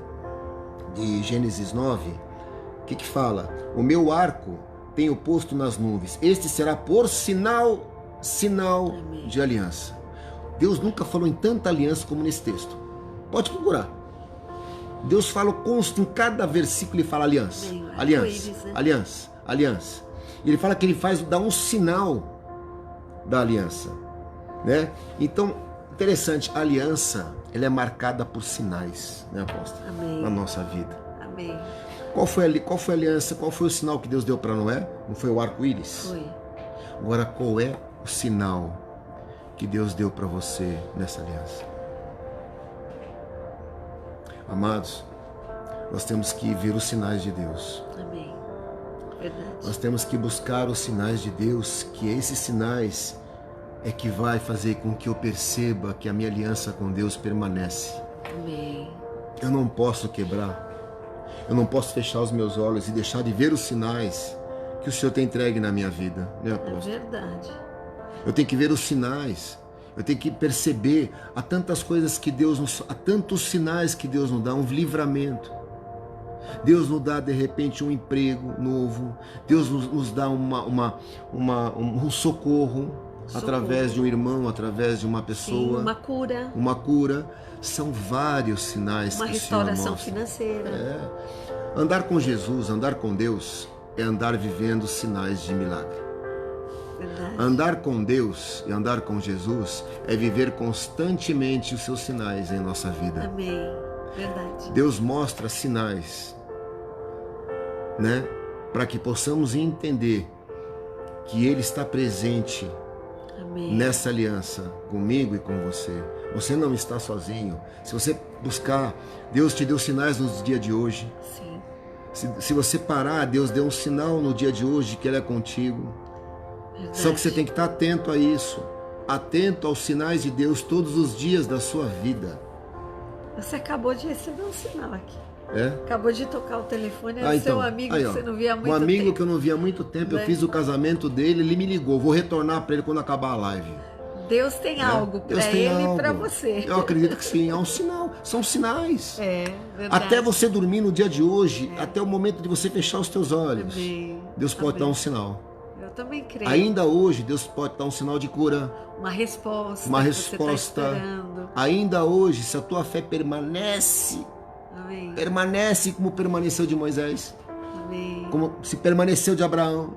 de Gênesis 9, o que fala? O meu arco tenho posto nas nuvens, este será por sinal de aliança. Deus nunca falou em tanta aliança como nesse texto. Pode procurar. Deus fala, consta em cada versículo, ele fala aliança, aliança. E ele fala que ele dá um sinal da aliança, né? Então, interessante, a aliança, ela é marcada por sinais, né, apóstolo? Amém. Na nossa vida. Amém. Qual foi a aliança, qual foi o sinal que Deus deu para Noé? Não foi o arco-íris? Foi. Agora, qual é o sinal que Deus deu para você nessa aliança? Amados, nós temos que ver os sinais de Deus. Amém. Verdade. Nós temos que buscar os sinais de Deus, que esses sinais é que vai fazer com que eu perceba que a minha aliança com Deus permanece. Amém. Eu não posso quebrar. Eu não posso fechar os meus olhos e deixar de ver os sinais que o Senhor tem entregue na minha vida, né, apóstolo? É verdade. Eu tenho que ver os sinais. Eu tenho que perceber há tantas coisas que Deus nos, há tantos sinais que Deus nos dá, um livramento. Deus nos dá de repente um emprego novo. Deus nos dá um socorro através de um irmão, através de uma pessoa. Sim, uma cura. Uma cura. São vários sinais Uma que o Senhor restauração mostra. financeira. Andar com Jesus, andar com Deus, é andar vivendo sinais de milagre. Verdade. Andar com Deus e andar com Jesus é viver constantemente os seus sinais em nossa vida. Amém. Verdade. Deus mostra sinais, né? Para que possamos entender que Ele está presente. Amém. Nessa aliança comigo e com você. Você não está sozinho. Se você buscar, Deus te deu sinais no dia de hoje. Sim. Se você parar, Deus deu um sinal no dia de hoje que Ele é contigo. Verdade. Só que você tem que estar atento a isso. Atento aos sinais de Deus todos os dias da sua vida. Você acabou de receber um sinal aqui. É? Acabou de tocar o telefone, é seu amigo que você não via há muito tempo. Um amigo que eu não via há muito tempo, Né? eu fiz o casamento dele, ele me ligou. Vou retornar para ele quando acabar a live. Deus tem algo Deus para tem ele e algo. para você. Eu acredito que sim, é um sinal. São sinais. É, verdade. Até você dormir no dia de hoje, até o momento de você fechar os teus olhos, Amém. Deus pode dar um sinal. Eu também creio. Ainda hoje, Deus pode dar um sinal de cura. Uma resposta. Uma que resposta. Você tá esperando. Ainda hoje, se a tua fé permanece, Amém. permanece como permaneceu de Moisés, Amém. como se permaneceu de Abraão,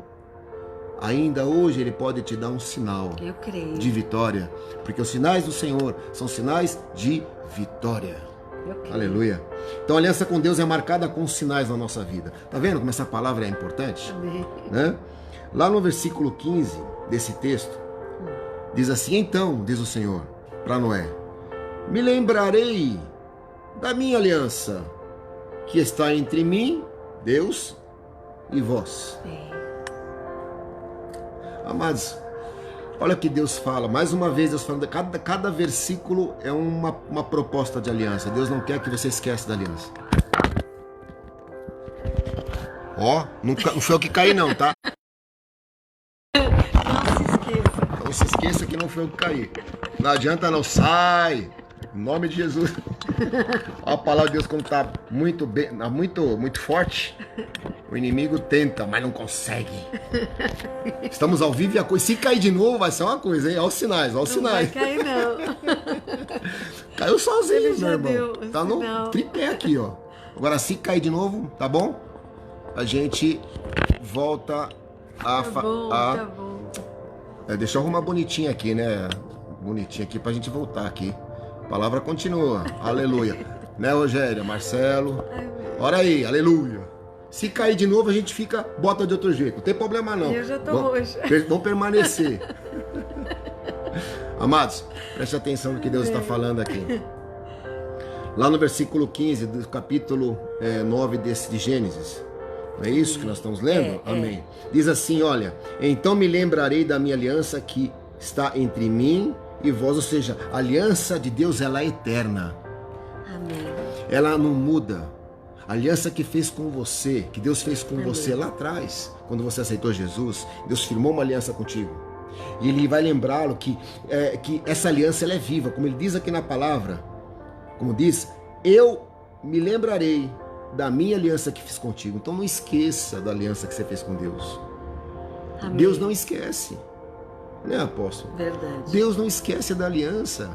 ainda hoje Ele pode te dar um sinal Eu creio. de vitória, porque os sinais do Senhor são sinais de vitória. Eu creio. Aleluia. Então a aliança com Deus é marcada com sinais na nossa vida. Tá vendo como essa palavra é importante? Amém. Né? Lá no versículo 15 desse texto, diz assim: então, diz o Senhor para Noé, me lembrarei da minha aliança que está entre mim, Deus, e vós. Amém. Amados, olha o que Deus fala. Mais uma vez Deus falando, cada versículo é uma proposta de aliança. Deus não quer que você esqueça da aliança. Ó, não foi eu que caí não, tá? Não se esqueça. Não se esqueça que não foi eu que caí. Não adianta não, sai! Em nome de Jesus. Olha a palavra de Deus como está muito bem, muito forte. O inimigo tenta, mas não consegue. Estamos ao vivo e a coisa. Se cair de novo, vai ser uma coisa, hein? Olha os sinais, olha os sinais. Não vai cair, não. Caiu sozinho, Ele meu já irmão. deu o Tá no sinal. tripé aqui, ó. Agora, se cair de novo, tá bom? A gente volta a... Tá bom, tá bom. Deixa eu arrumar bonitinho aqui, né? Bonitinho aqui pra gente voltar aqui. A palavra continua. Aleluia. Né, Rogério? Marcelo? Ora aí, aleluia. Se cair de novo, a gente bota de outro jeito. Não tem problema não. Eu já tô roxa. Vão permanecer. Amados, preste atenção no que Deus está falando aqui. Lá no versículo 15 do capítulo 9 de Gênesis. Não é isso que nós estamos lendo? Amém. Diz assim, olha, então me lembrarei da minha aliança que está entre mim e vós, ou seja, a aliança de Deus, ela é eterna. Amém. Ela não muda. A aliança que fez com você, que Deus fez com você lá atrás, quando você aceitou Jesus, Deus firmou uma aliança contigo. E Ele vai lembrá-lo que essa aliança ela é viva, como Ele diz aqui na palavra. Como diz, eu me lembrarei da minha aliança que fiz contigo. Então não esqueça da aliança que você fez com Deus. Amém. Deus não esquece. Né, apóstolo? Verdade. Deus não esquece da aliança.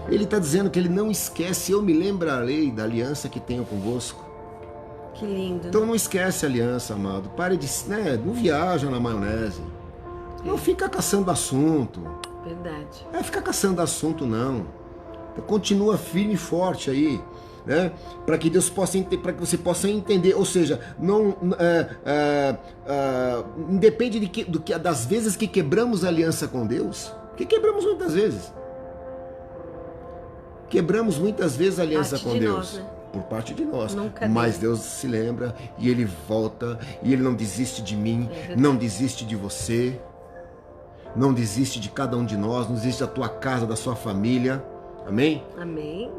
Ele está dizendo que Ele não esquece. Eu me lembrarei da aliança que tenho convosco. Que lindo. Então não esquece a aliança, amado. Pare de... não viaja na maionese. Não fica caçando assunto. Verdade. Fica caçando assunto, não. Continua firme e forte aí, né? Para que Deus possa, para que você possa entender, ou seja, não independe das vezes que quebramos a aliança com Deus, que quebramos muitas vezes. Quebramos muitas vezes a aliança com Deus, né? Por parte de nós. Mas Deus se lembra e Ele volta e Ele não desiste de mim, não desiste de você, não desiste de cada um de nós, não desiste da tua casa, da sua família. Amém? Amém.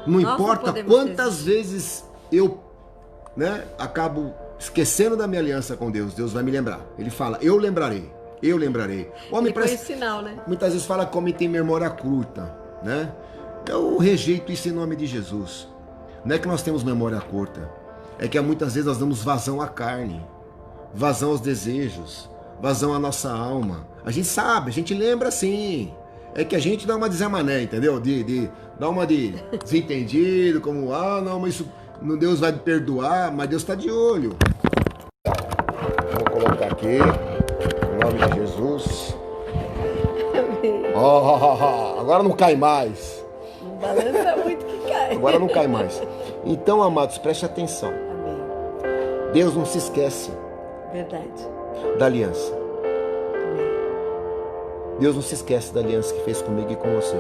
Não importa quantas vezes eu, né, acabo esquecendo da minha aliança com Deus, Deus vai me lembrar. Ele fala, eu lembrarei. O homem parece, sinal, né? Muitas vezes fala que o homem tem memória curta, né? Eu rejeito isso em nome de Jesus. Não é que nós temos memória curta, é que muitas vezes nós damos vazão à carne, vazão aos desejos, vazão à nossa alma. A gente sabe, a gente lembra sim. É que a gente dá uma de Zé Mané, entendeu? Dá uma de desentendido, como, não, mas isso, Deus vai me perdoar, mas Deus está de olho. Vou colocar aqui, em nome de Jesus. Agora não cai mais. Não balança muito que cai. Agora não cai mais. Então, amados, preste atenção. Amém. Deus não se esquece. Verdade. Da aliança. Deus não se esquece da aliança que fez comigo e com você.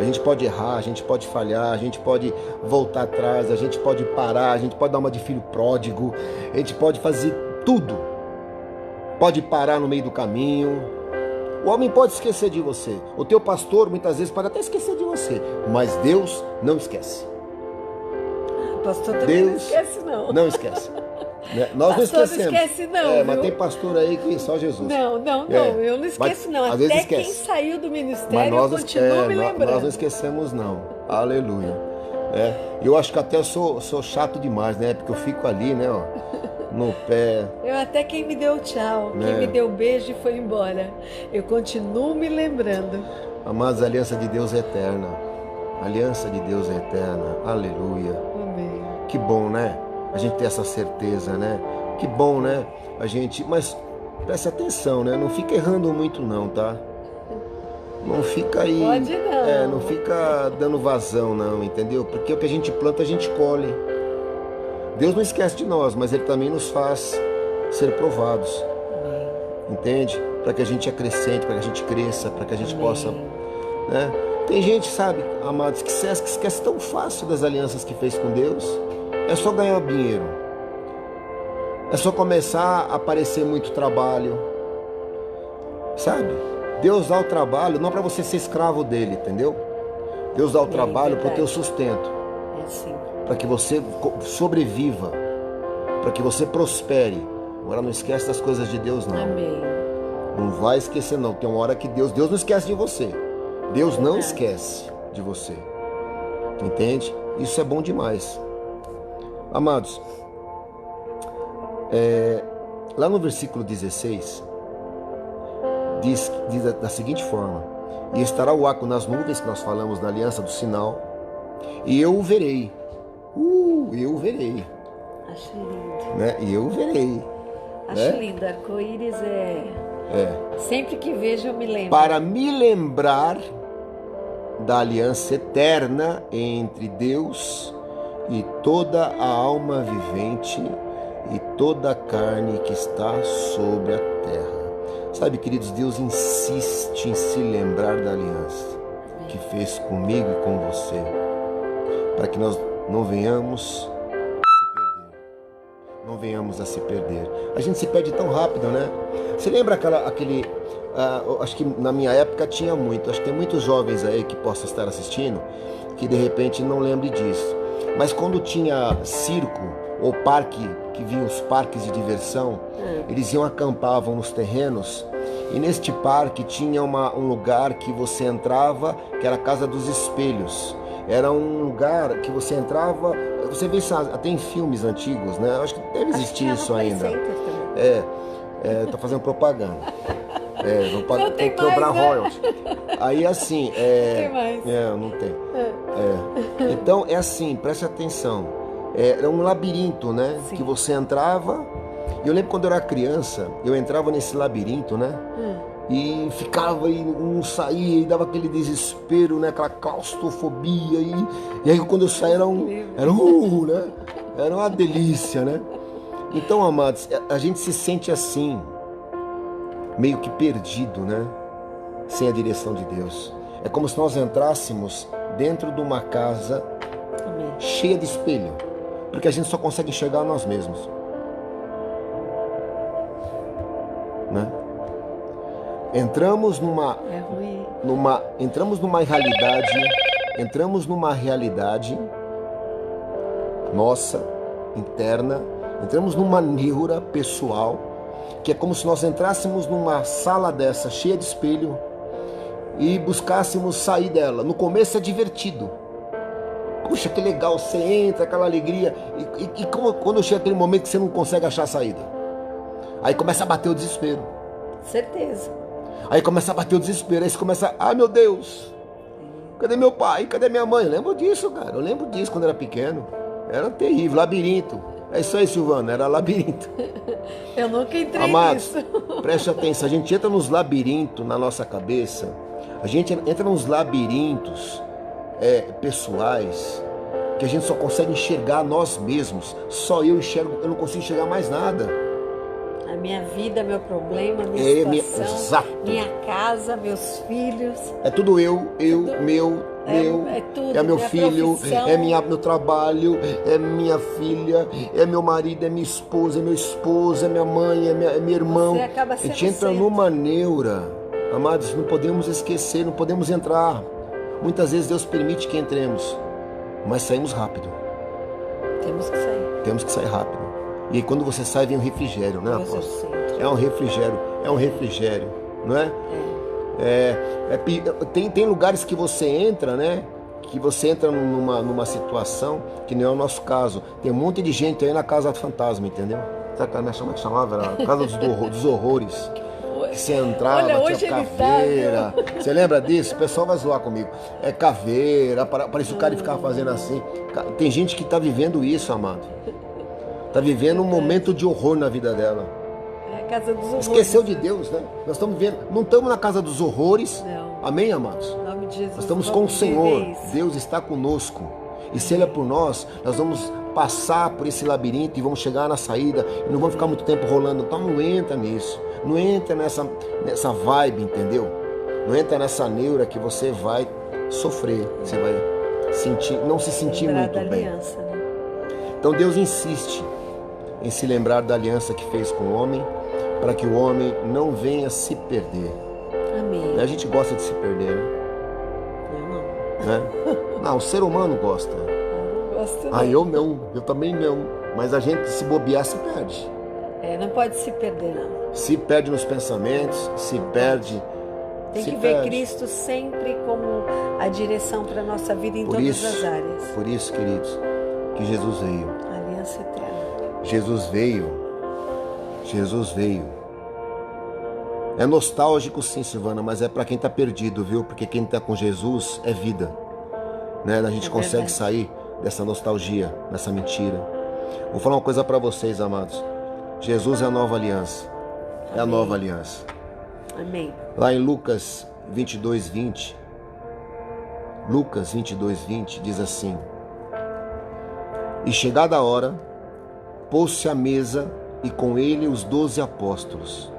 A gente pode errar, a gente pode falhar, a gente pode voltar atrás, a gente pode parar, a gente pode dar uma de filho pródigo, a gente pode fazer tudo. Pode parar no meio do caminho. O homem pode esquecer de você. O teu pastor muitas vezes pode até esquecer de você, mas Deus não esquece. O pastor também não esquece, não. Não esquece. Nós não esquecemos. Não esquece não, mas tem pastor aí que só Jesus. Não, eu não esqueço não. Até quem saiu do ministério eu continuo me lembrando. Nós não esquecemos não. Aleluia. Eu acho que até eu sou chato demais, né? Porque eu fico ali, né, ó, no pé. Eu até quem me deu tchau, quem me deu beijo e foi embora. Eu continuo me lembrando. Amados, a aliança de Deus é eterna. A aliança de Deus é eterna. Aleluia. Amém. Que bom, né? A gente ter essa certeza, né? Que bom, né? Mas preste atenção, né? Não fica errando muito não, tá? Não fica aí... Pode não. Não fica dando vazão não, entendeu? Porque o que a gente planta, a gente colhe. Deus não esquece de nós, mas Ele também nos faz ser provados. Amém. Entende? Para que a gente acrescente, para que a gente cresça, para que a gente possa... né? Tem gente, sabe, amados, que se esquece tão fácil das alianças que fez com Deus. É só ganhar dinheiro. É só começar a aparecer muito trabalho. Sabe? Deus dá o trabalho não para você ser escravo dele, entendeu? Deus dá o trabalho para o teu sustento. É sim. Para que você sobreviva. Para que você prospere. Agora não esquece das coisas de Deus, não. Amém. Não vai esquecer, não. Tem uma hora que Deus não esquece de você. Deus não esquece de você. Entende? Isso é bom demais. Amados, lá no versículo 16, diz da seguinte forma: e estará o arco nas nuvens, que nós falamos da aliança do sinal, e eu o verei. Eu o verei. Acho lindo. Né? E eu o verei. Acho lindo. Arco-íris sempre que vejo eu me lembro. Para me lembrar da aliança eterna entre Deus e toda a alma vivente e toda a carne que está sobre a terra. Sabe, queridos, Deus insiste em se lembrar da aliança que fez comigo e com você, para que nós não venhamos a se perder. A gente se perde tão rápido, né? Você lembra acho que na minha época tinha muito, acho que tem muitos jovens aí que possam estar assistindo, que de repente não lembrem disso. Mas quando tinha circo ou parque, que vinham os parques de diversão, eles acampavam nos terrenos, e neste parque tinha um lugar que você entrava, que era a Casa dos Espelhos. Era um lugar que você entrava, você vê isso até em filmes antigos, né? Acho que deve existir isso ainda. Tô fazendo propaganda. Não tem que cobrar royalties. Aí assim, tem mais. Não tem. Então é assim, preste atenção. Era um labirinto, né? Sim. Que você entrava. Eu lembro quando eu era criança, eu entrava nesse labirinto, né? e ficava e não saía, e dava aquele desespero, né? Aquela claustrofobia, e aí quando eu saía né? Era uma delícia, né? Então, amados, a gente se sente assim, meio que perdido, né? Sem a direção de Deus. É como se nós entrássemos dentro de uma casa cheia de espelho, porque a gente só consegue enxergar nós mesmos, né? Entramos numa realidade nossa interna, entramos numa neura pessoal, que é como se nós entrássemos numa sala dessa cheia de espelho e buscássemos sair dela. No começo é divertido. Puxa, que legal, você entra, aquela alegria. E quando chega aquele momento que você não consegue achar a saída? Aí começa a bater o desespero. Certeza. Aí começa a bater o desespero. Aí você começa, ai meu Deus, cadê meu pai? Cadê minha mãe? Eu lembro disso, cara. Eu lembro disso quando era pequeno. Era terrível, labirinto. É isso aí, Silvana, era labirinto. Eu nunca entrei Amados, nisso. preste atenção, a gente entra nos labirintos na nossa cabeça, a gente entra nos labirintos pessoais, que a gente só consegue enxergar nós mesmos. Só eu enxergo, eu não consigo enxergar mais nada. A minha vida, meu problema, minha situação, minha casa, meus filhos. É tudo meu, tudo, é meu filho, profissão. é meu trabalho, é minha filha, é meu marido, é minha esposa, é meu esposo, é minha mãe, é meu irmão. A gente entra numa neura, amados, não podemos esquecer, não podemos entrar. Muitas vezes Deus permite que entremos, mas saímos rápido. Temos que sair rápido. E quando você sai, vem um refrigério, né, apóstolo? É um refrigério, não é? Tem lugares que você entra, né? Que você entra numa situação que não é o nosso caso. Tem um monte de gente aí na casa do fantasma, entendeu? Sabe como é que chamava? Era a casa dos horrores. Que você entrava, tinha caveira. Você lembra disso? O pessoal vai zoar comigo. É caveira, parece o cara ficava fazendo assim. Tem gente que está vivendo isso, amado. Está vivendo um momento de horror na vida dela. É a casa dos horrores. Esqueceu de Deus, né? Nós estamos vivendo, não estamos na casa dos horrores. Não. Amém, amados? Em nome de Jesus. Nós estamos com o Senhor. Deus está conosco. E se Ele é por nós, nós vamos passar por esse labirinto e vamos chegar na saída e não vamos ficar muito tempo rolando. Então não entra nisso. Não entra nessa vibe, entendeu? Não entra nessa neura que você vai sofrer. Você vai não se sentir muito bem. Aliança, né? Então Deus insiste em se lembrar da aliança que fez com o homem, para que o homem não venha se perder. Amém. A gente gosta de se perder, né? Eu não. Né? Não, o ser humano gosta. Eu não gosto não. Eu não, eu também não. Mas a gente, se bobear, se perde. Não pode se perder, não. Se perde nos pensamentos, se perde. Tem que ver Cristo sempre como a direção para a nossa vida em todas as áreas. Por isso, queridos, que Jesus veio. Aliança eterna. Jesus veio. É nostálgico sim, Silvana, mas é para quem está perdido, viu? Porque quem está com Jesus é vida, né? A gente consegue sair dessa nostalgia, dessa mentira. Vou falar uma coisa para vocês, amados. Jesus é a nova aliança. É a nova aliança. Amém. Lá em Lucas 22:20, diz assim: E chegada a hora, pôs-se à mesa e com ele os 12 apóstolos.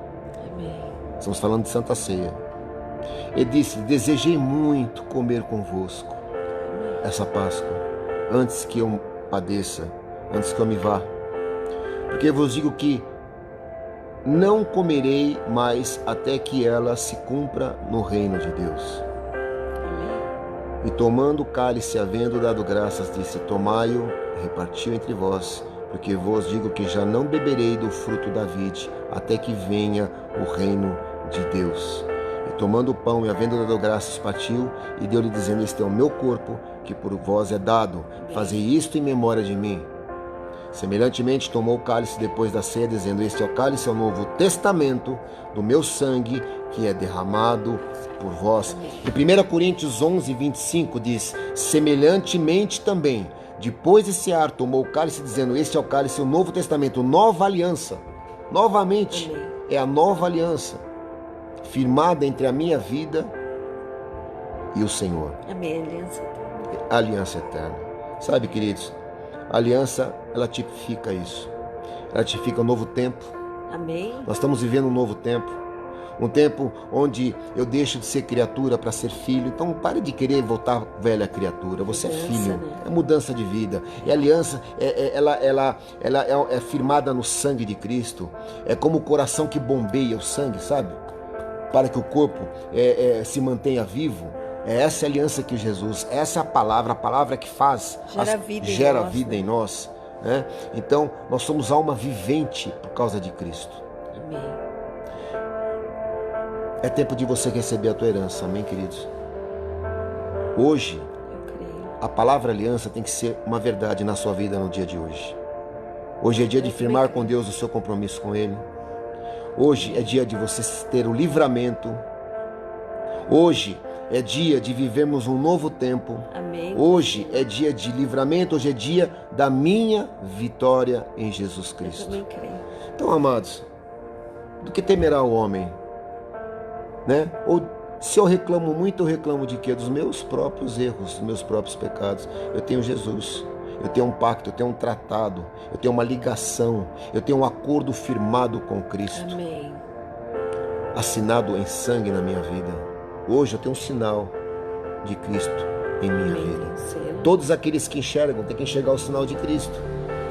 Amém. Estamos falando de Santa Ceia. Ele disse: Desejei muito comer convosco essa Páscoa, antes que eu padeça, antes que eu me vá. Porque vos digo que não comerei mais até que ela se cumpra no reino de Deus. Amém. E tomando o cálice, havendo dado graças, disse: Tomai-o, repartiu entre vós, porque vos digo que já não beberei do fruto da vide, até que venha o reino de Deus. E tomando o pão e havendo dado graças, partiu e deu-lhe, dizendo: Este é o meu corpo, que por vós é dado. Fazei isto em memória de mim. Semelhantemente, tomou o cálice depois da ceia, dizendo: Este é o cálice, é o novo testamento do meu sangue, que é derramado por vós. Em 1 Coríntios 11:25 diz: Semelhantemente também, depois de cear, tomou o cálice, dizendo: Este é o cálice, o novo testamento, nova aliança. Novamente, é a nova aliança, firmada entre a minha vida e o Senhor. Amém. Aliança eterna. A aliança eterna. Sabe, queridos, a aliança, ela tipifica isso. Ela tipifica um novo tempo. Amém. Nós estamos vivendo um novo tempo. Um tempo onde eu deixo de ser criatura para ser filho. Então pare de querer voltar velha criatura. Você é filho, né? é mudança de vida. E a aliança, ela é firmada no sangue de Cristo. É como o coração que bombeia o sangue, sabe? Para que o corpo se mantenha vivo. É essa aliança que Jesus, essa é a palavra que faz, gera vida em nós. Né? Então nós somos alma vivente por causa de Cristo. Amém. É tempo de você receber a tua herança, amém, queridos? Hoje, Eu creio. a palavra aliança tem que ser uma verdade na sua vida no dia de hoje. Hoje é dia de firmar com Deus o seu compromisso com Ele. Hoje é dia de você ter o livramento. Hoje é dia de vivermos um novo tempo. Amém. Hoje é dia de livramento, hoje é dia da minha vitória em Jesus Eu Cristo. também creio. Então, amados, do que temerá o homem? Né? Ou se eu reclamo muito, eu reclamo de quê? Dos meus próprios erros, dos meus próprios pecados. Eu tenho Jesus, eu tenho um pacto, eu tenho um tratado, eu tenho uma ligação, eu tenho um acordo firmado com Cristo. Amém. Assinado em sangue na minha vida. Hoje eu tenho um sinal de Cristo em minha Amém. vida. Selo. Todos aqueles que enxergam têm que enxergar o sinal de Cristo.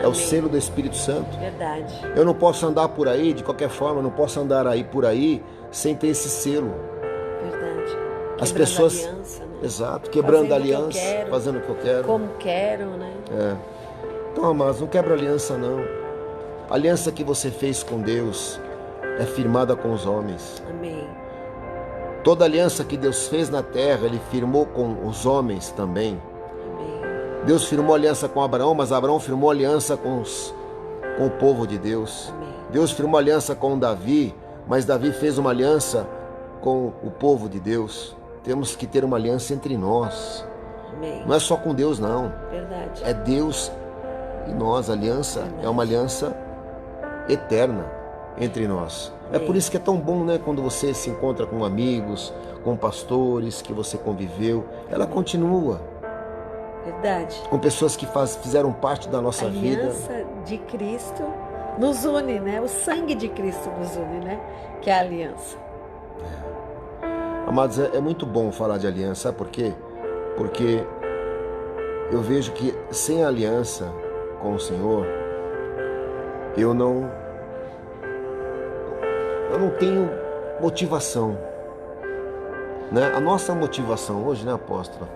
É o selo do Espírito Santo. Verdade. Eu não posso andar por aí, de qualquer forma, eu não posso andar aí por aí sem ter esse selo. Verdade. As Quebrando pessoas, aliança, né? exato, quebrando Fazendo a o que eu aliança, quero. fazendo o que eu quero. Como quero, né? Então, amados, não quebra aliança não. A aliança que você fez com Deus é firmada com os homens. Amém. Toda aliança que Deus fez na terra, Ele firmou com os homens também. Amém. Deus firmou aliança com Abraão, mas Abraão firmou aliança com o povo de Deus. Amém. Deus firmou aliança com Davi, mas Davi fez uma aliança com o povo de Deus. Temos que ter uma aliança entre nós. Amém. Não é só com Deus, não. Verdade. É Deus e nós. A aliança é uma aliança eterna entre nós. É por isso que é tão bom, né, quando você se encontra com amigos, com pastores que você conviveu. Ela continua. Verdade. Com pessoas que fizeram parte da nossa vida. A aliança de Cristo nos une, né? O sangue de Cristo nos une, né? Que é a aliança. Amados, é muito bom falar de aliança, sabe por quê? Porque eu vejo que sem a aliança com o Senhor, eu não tenho motivação, né? A nossa motivação hoje, né, apóstola,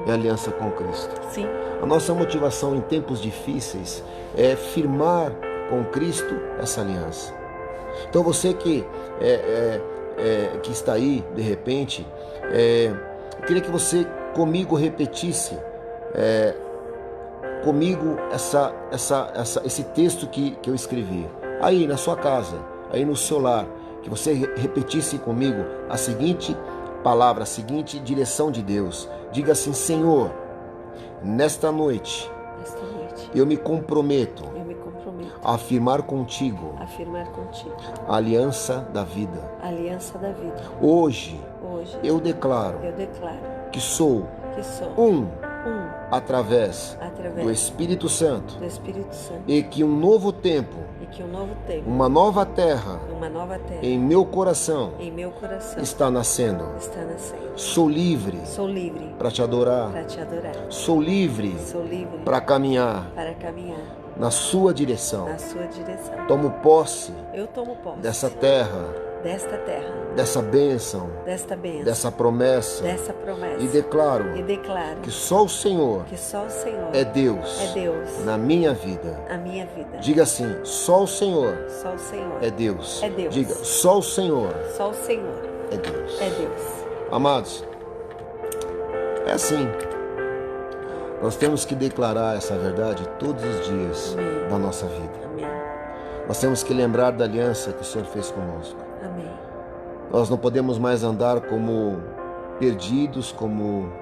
é a aliança com Cristo. Sim. A nossa motivação em tempos difíceis é firmar com Cristo essa aliança. Então você que está aí, de repente, eu queria que você comigo repetisse comigo esse texto que eu escrevi. Aí na sua casa, aí no seu lar, que você repetisse comigo a seguinte palavra, a seguinte direção de Deus. Diga assim: Senhor, nesta noite eu me comprometo a afirmar contigo a aliança da vida. Hoje eu declaro que sou um através do Espírito Santo, e que um novo tempo, uma nova terra em meu coração está nascendo. Sou livre para te adorar. Sou livre para caminhar na sua direção. Tomo posse dessa terra, dessa bênção, dessa promessa, e declaro que só o Senhor é Deus na minha vida. Diga assim: só o Senhor é Deus. Diga: só o Senhor é Deus. Amados, é assim. Nós temos que declarar essa verdade todos os dias da nossa vida. Nós temos que lembrar da aliança que o Senhor fez conosco. Nós não podemos mais andar como perdidos, como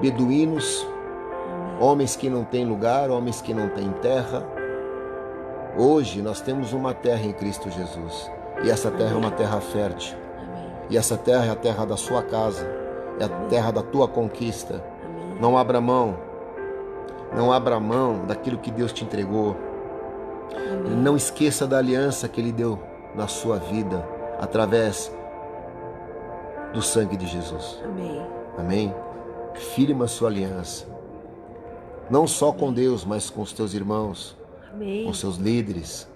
beduínos, homens que não têm lugar, homens que não têm terra. Hoje nós temos uma terra em Cristo Jesus, e essa terra é uma terra fértil. E essa terra é a terra da sua casa, é a terra da tua conquista. Amém. Não abra mão. Não abra mão daquilo que Deus te entregou. Amém. Não esqueça da aliança que Ele deu na sua vida, através do sangue de Jesus. Amém. Amém? Firma a sua aliança. Não só com Deus, mas com os teus irmãos, Amém. com seus líderes,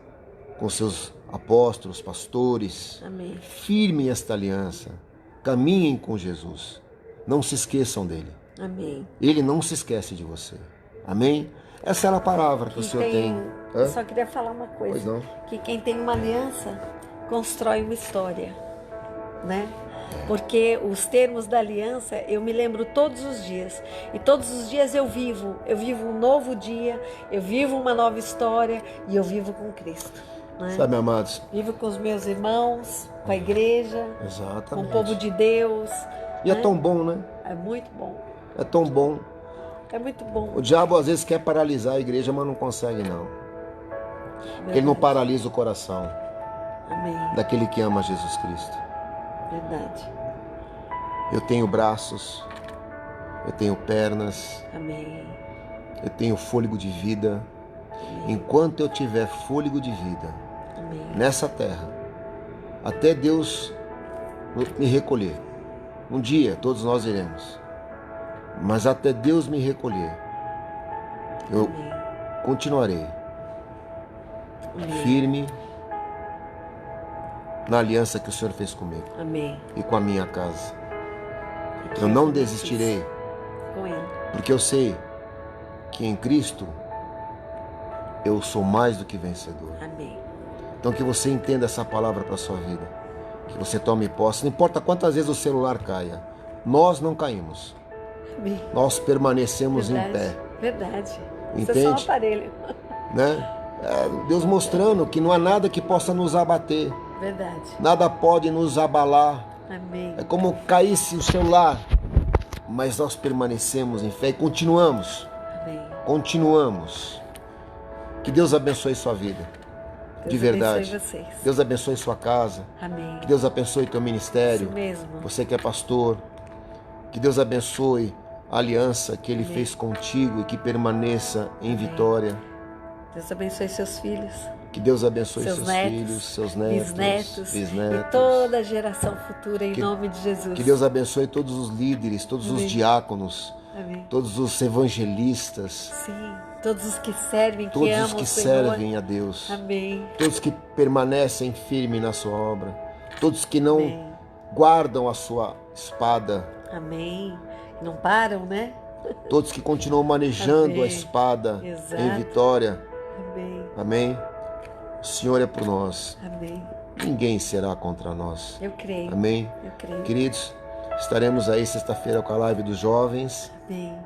com seus apóstolos, pastores. Amém. Firmem esta aliança. Caminhem com Jesus. Não se esqueçam dele. Amém. Ele não se esquece de você. Amém? Essa era a palavra que o Senhor tem. Eu só queria falar uma coisa. Pois não. Que quem tem uma aliança constrói uma história, né? Porque os termos da aliança eu me lembro todos os dias. E todos os dias eu vivo um novo dia, eu vivo uma nova história e eu vivo com Cristo. Né? Sabe, amados? Vivo com os meus irmãos, com a igreja, Exatamente. com o povo de Deus. E é né? tão bom, né? É muito bom. É tão bom. É muito bom. O diabo às vezes quer paralisar a igreja, mas não consegue não. Porque ele não paralisa o coração Amém. daquele que ama Jesus Cristo. Verdade. Eu tenho braços, eu tenho pernas, Amém. eu tenho fôlego de vida. Enquanto eu tiver fôlego de vida Amém. nessa terra, até Deus me recolher. Um dia todos nós iremos, mas até Deus me recolher, eu Amém. continuarei Amém. firme na aliança que o Senhor fez comigo Amém. e com a minha casa. E que Eu não ele desistirei, com ele. porque eu sei que em Cristo eu sou mais do que vencedor. Amém. Então que você entenda essa palavra para a sua vida, que você tome posse. Não importa quantas vezes o celular caia, nós não caímos, Amém. nós permanecemos Verdade. em pé, Verdade. Isso Entende? é só um aparelho. né? Deus mostrando que não há nada que possa nos abater, Verdade. nada pode nos abalar. Amém. É como caísse o celular, mas nós permanecemos em fé e continuamos. Amém. Continuamos. Que Deus abençoe sua vida, Deus de verdade. abençoe vocês. Deus abençoe sua casa. Amém. Que Deus abençoe teu ministério. Isso mesmo. Você que é pastor. Que Deus abençoe a aliança que Ele fez contigo e que permaneça em vitória. Deus abençoe seus filhos, Que Deus abençoe seus netos, filhos, seus netos, e toda a geração futura, em nome de Jesus. Que Deus abençoe todos os líderes, todos os diáconos, Amém. todos os evangelistas, Sim, todos os que servem, que todos amam os que o Senhor. servem a Deus, Amém. todos que permanecem firmes na sua obra, todos que não Amém. guardam a sua espada, Amém. Não param, né? todos que continuam manejando Amém. a espada Exato. em vitória. Amém. Amém? O Senhor é por nós. Amém. Ninguém será contra nós. Eu creio. Amém? Eu creio. Queridos, estaremos aí sexta-feira com a live dos jovens. Amém.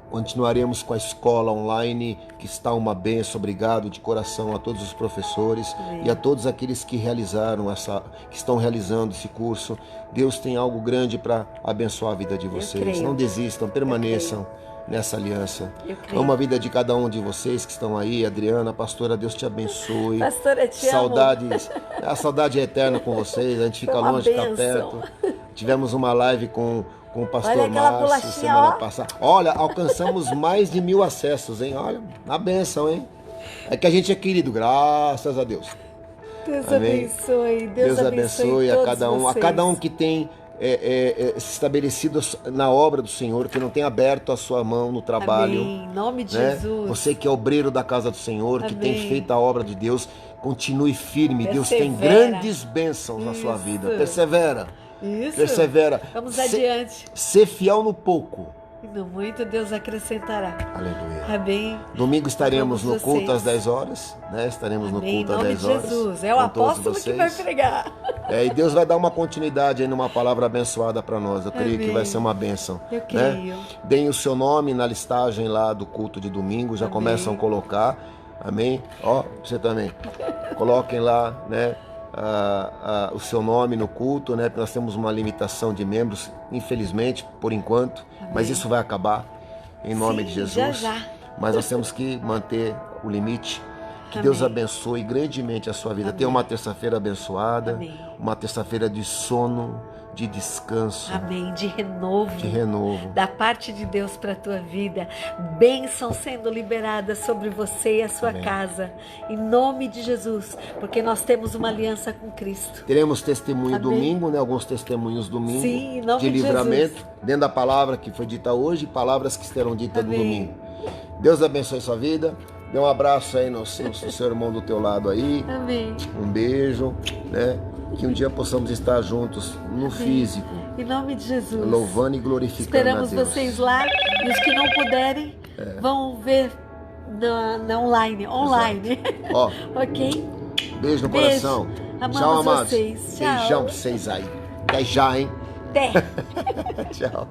Continuaremos com a escola online, que está uma bênção. Obrigado de coração a todos os professores. Amém. E a todos aqueles que que estão realizando esse curso. Deus tem algo grande para abençoar a vida de vocês. creio. Não desistam, permaneçam nessa aliança. Eu creio. Amo a vida de cada um de vocês que estão aí. Adriana, pastora, Deus te abençoe. Pastora, te amo. Saudades, a saudade é eterna com vocês. A gente fica Foi uma longe, fica bênção. perto. Tivemos uma live com o pastor Olha aquela Márcio bolachinha, semana ó. passada. Olha, alcançamos mais de 1000 acessos, hein? Olha, a bênção, hein? É que a gente é querido, graças a Deus. Deus Amém. abençoe. Deus abençoe a todos cada um, vocês. que tem se estabelecido na obra do Senhor, que não tem aberto a sua mão no trabalho. Amém. Em nome de Né? Jesus. Você que é obreiro da casa do Senhor, que tem Amém. feito a obra de Deus, continue firme. Deus tem Persevera. grandes bênçãos na sua Isso. vida. Persevera. Isso. Persevera. Vamos Se- adiante. Ser fiel no pouco. E no muito Deus acrescentará. Aleluia. Amém. Domingo estaremos no Amamos culto vocês. às 10 horas, né? Estaremos no Amém. Em culto às nome 10 de horas. Jesus. É o com todos apóstolo que vocês. vai pregar. E Deus vai dar uma continuidade aí numa palavra abençoada para nós. Eu creio Amém. que vai ser uma bênção. Eu né? creio. Deem o seu nome na listagem lá do culto de domingo. Já Amém. começam a colocar. Amém? Ó, você também. Coloquem lá, né? O seu nome no culto, né? Porque nós temos uma limitação de membros, infelizmente, por enquanto. Mas isso vai acabar em nome Sim, de Jesus. já. Mas nós temos que manter o limite. Que Deus abençoe grandemente a sua vida. Tenha uma terça-feira abençoada. Amém. Uma terça-feira de sono, de descanso. Amém. De renovo. De renovo. Da parte de Deus para a tua vida. Bênçãos sendo liberadas sobre você e a sua casa. Em nome de Jesus. Porque nós temos uma aliança com Cristo. Teremos testemunho Amém. domingo, né? Alguns testemunhos domingo. Sim, em nome de livramento. Jesus. Dentro da palavra que foi dita hoje, palavras que serão ditas no Amém. domingo. Deus abençoe sua vida. Dê um abraço aí no seu irmão do teu lado aí. Amém. Um beijo, né? Que um dia possamos estar juntos no físico. Em nome de Jesus. Louvando e glorificando Esperamos a Deus. vocês lá. E os que não puderem, vão ver na online. Ó, Ok? beijo no coração. Amamos Tchau, amados. vocês. Tchau. Beijão pra vocês aí. Até já, hein? Até. Tchau.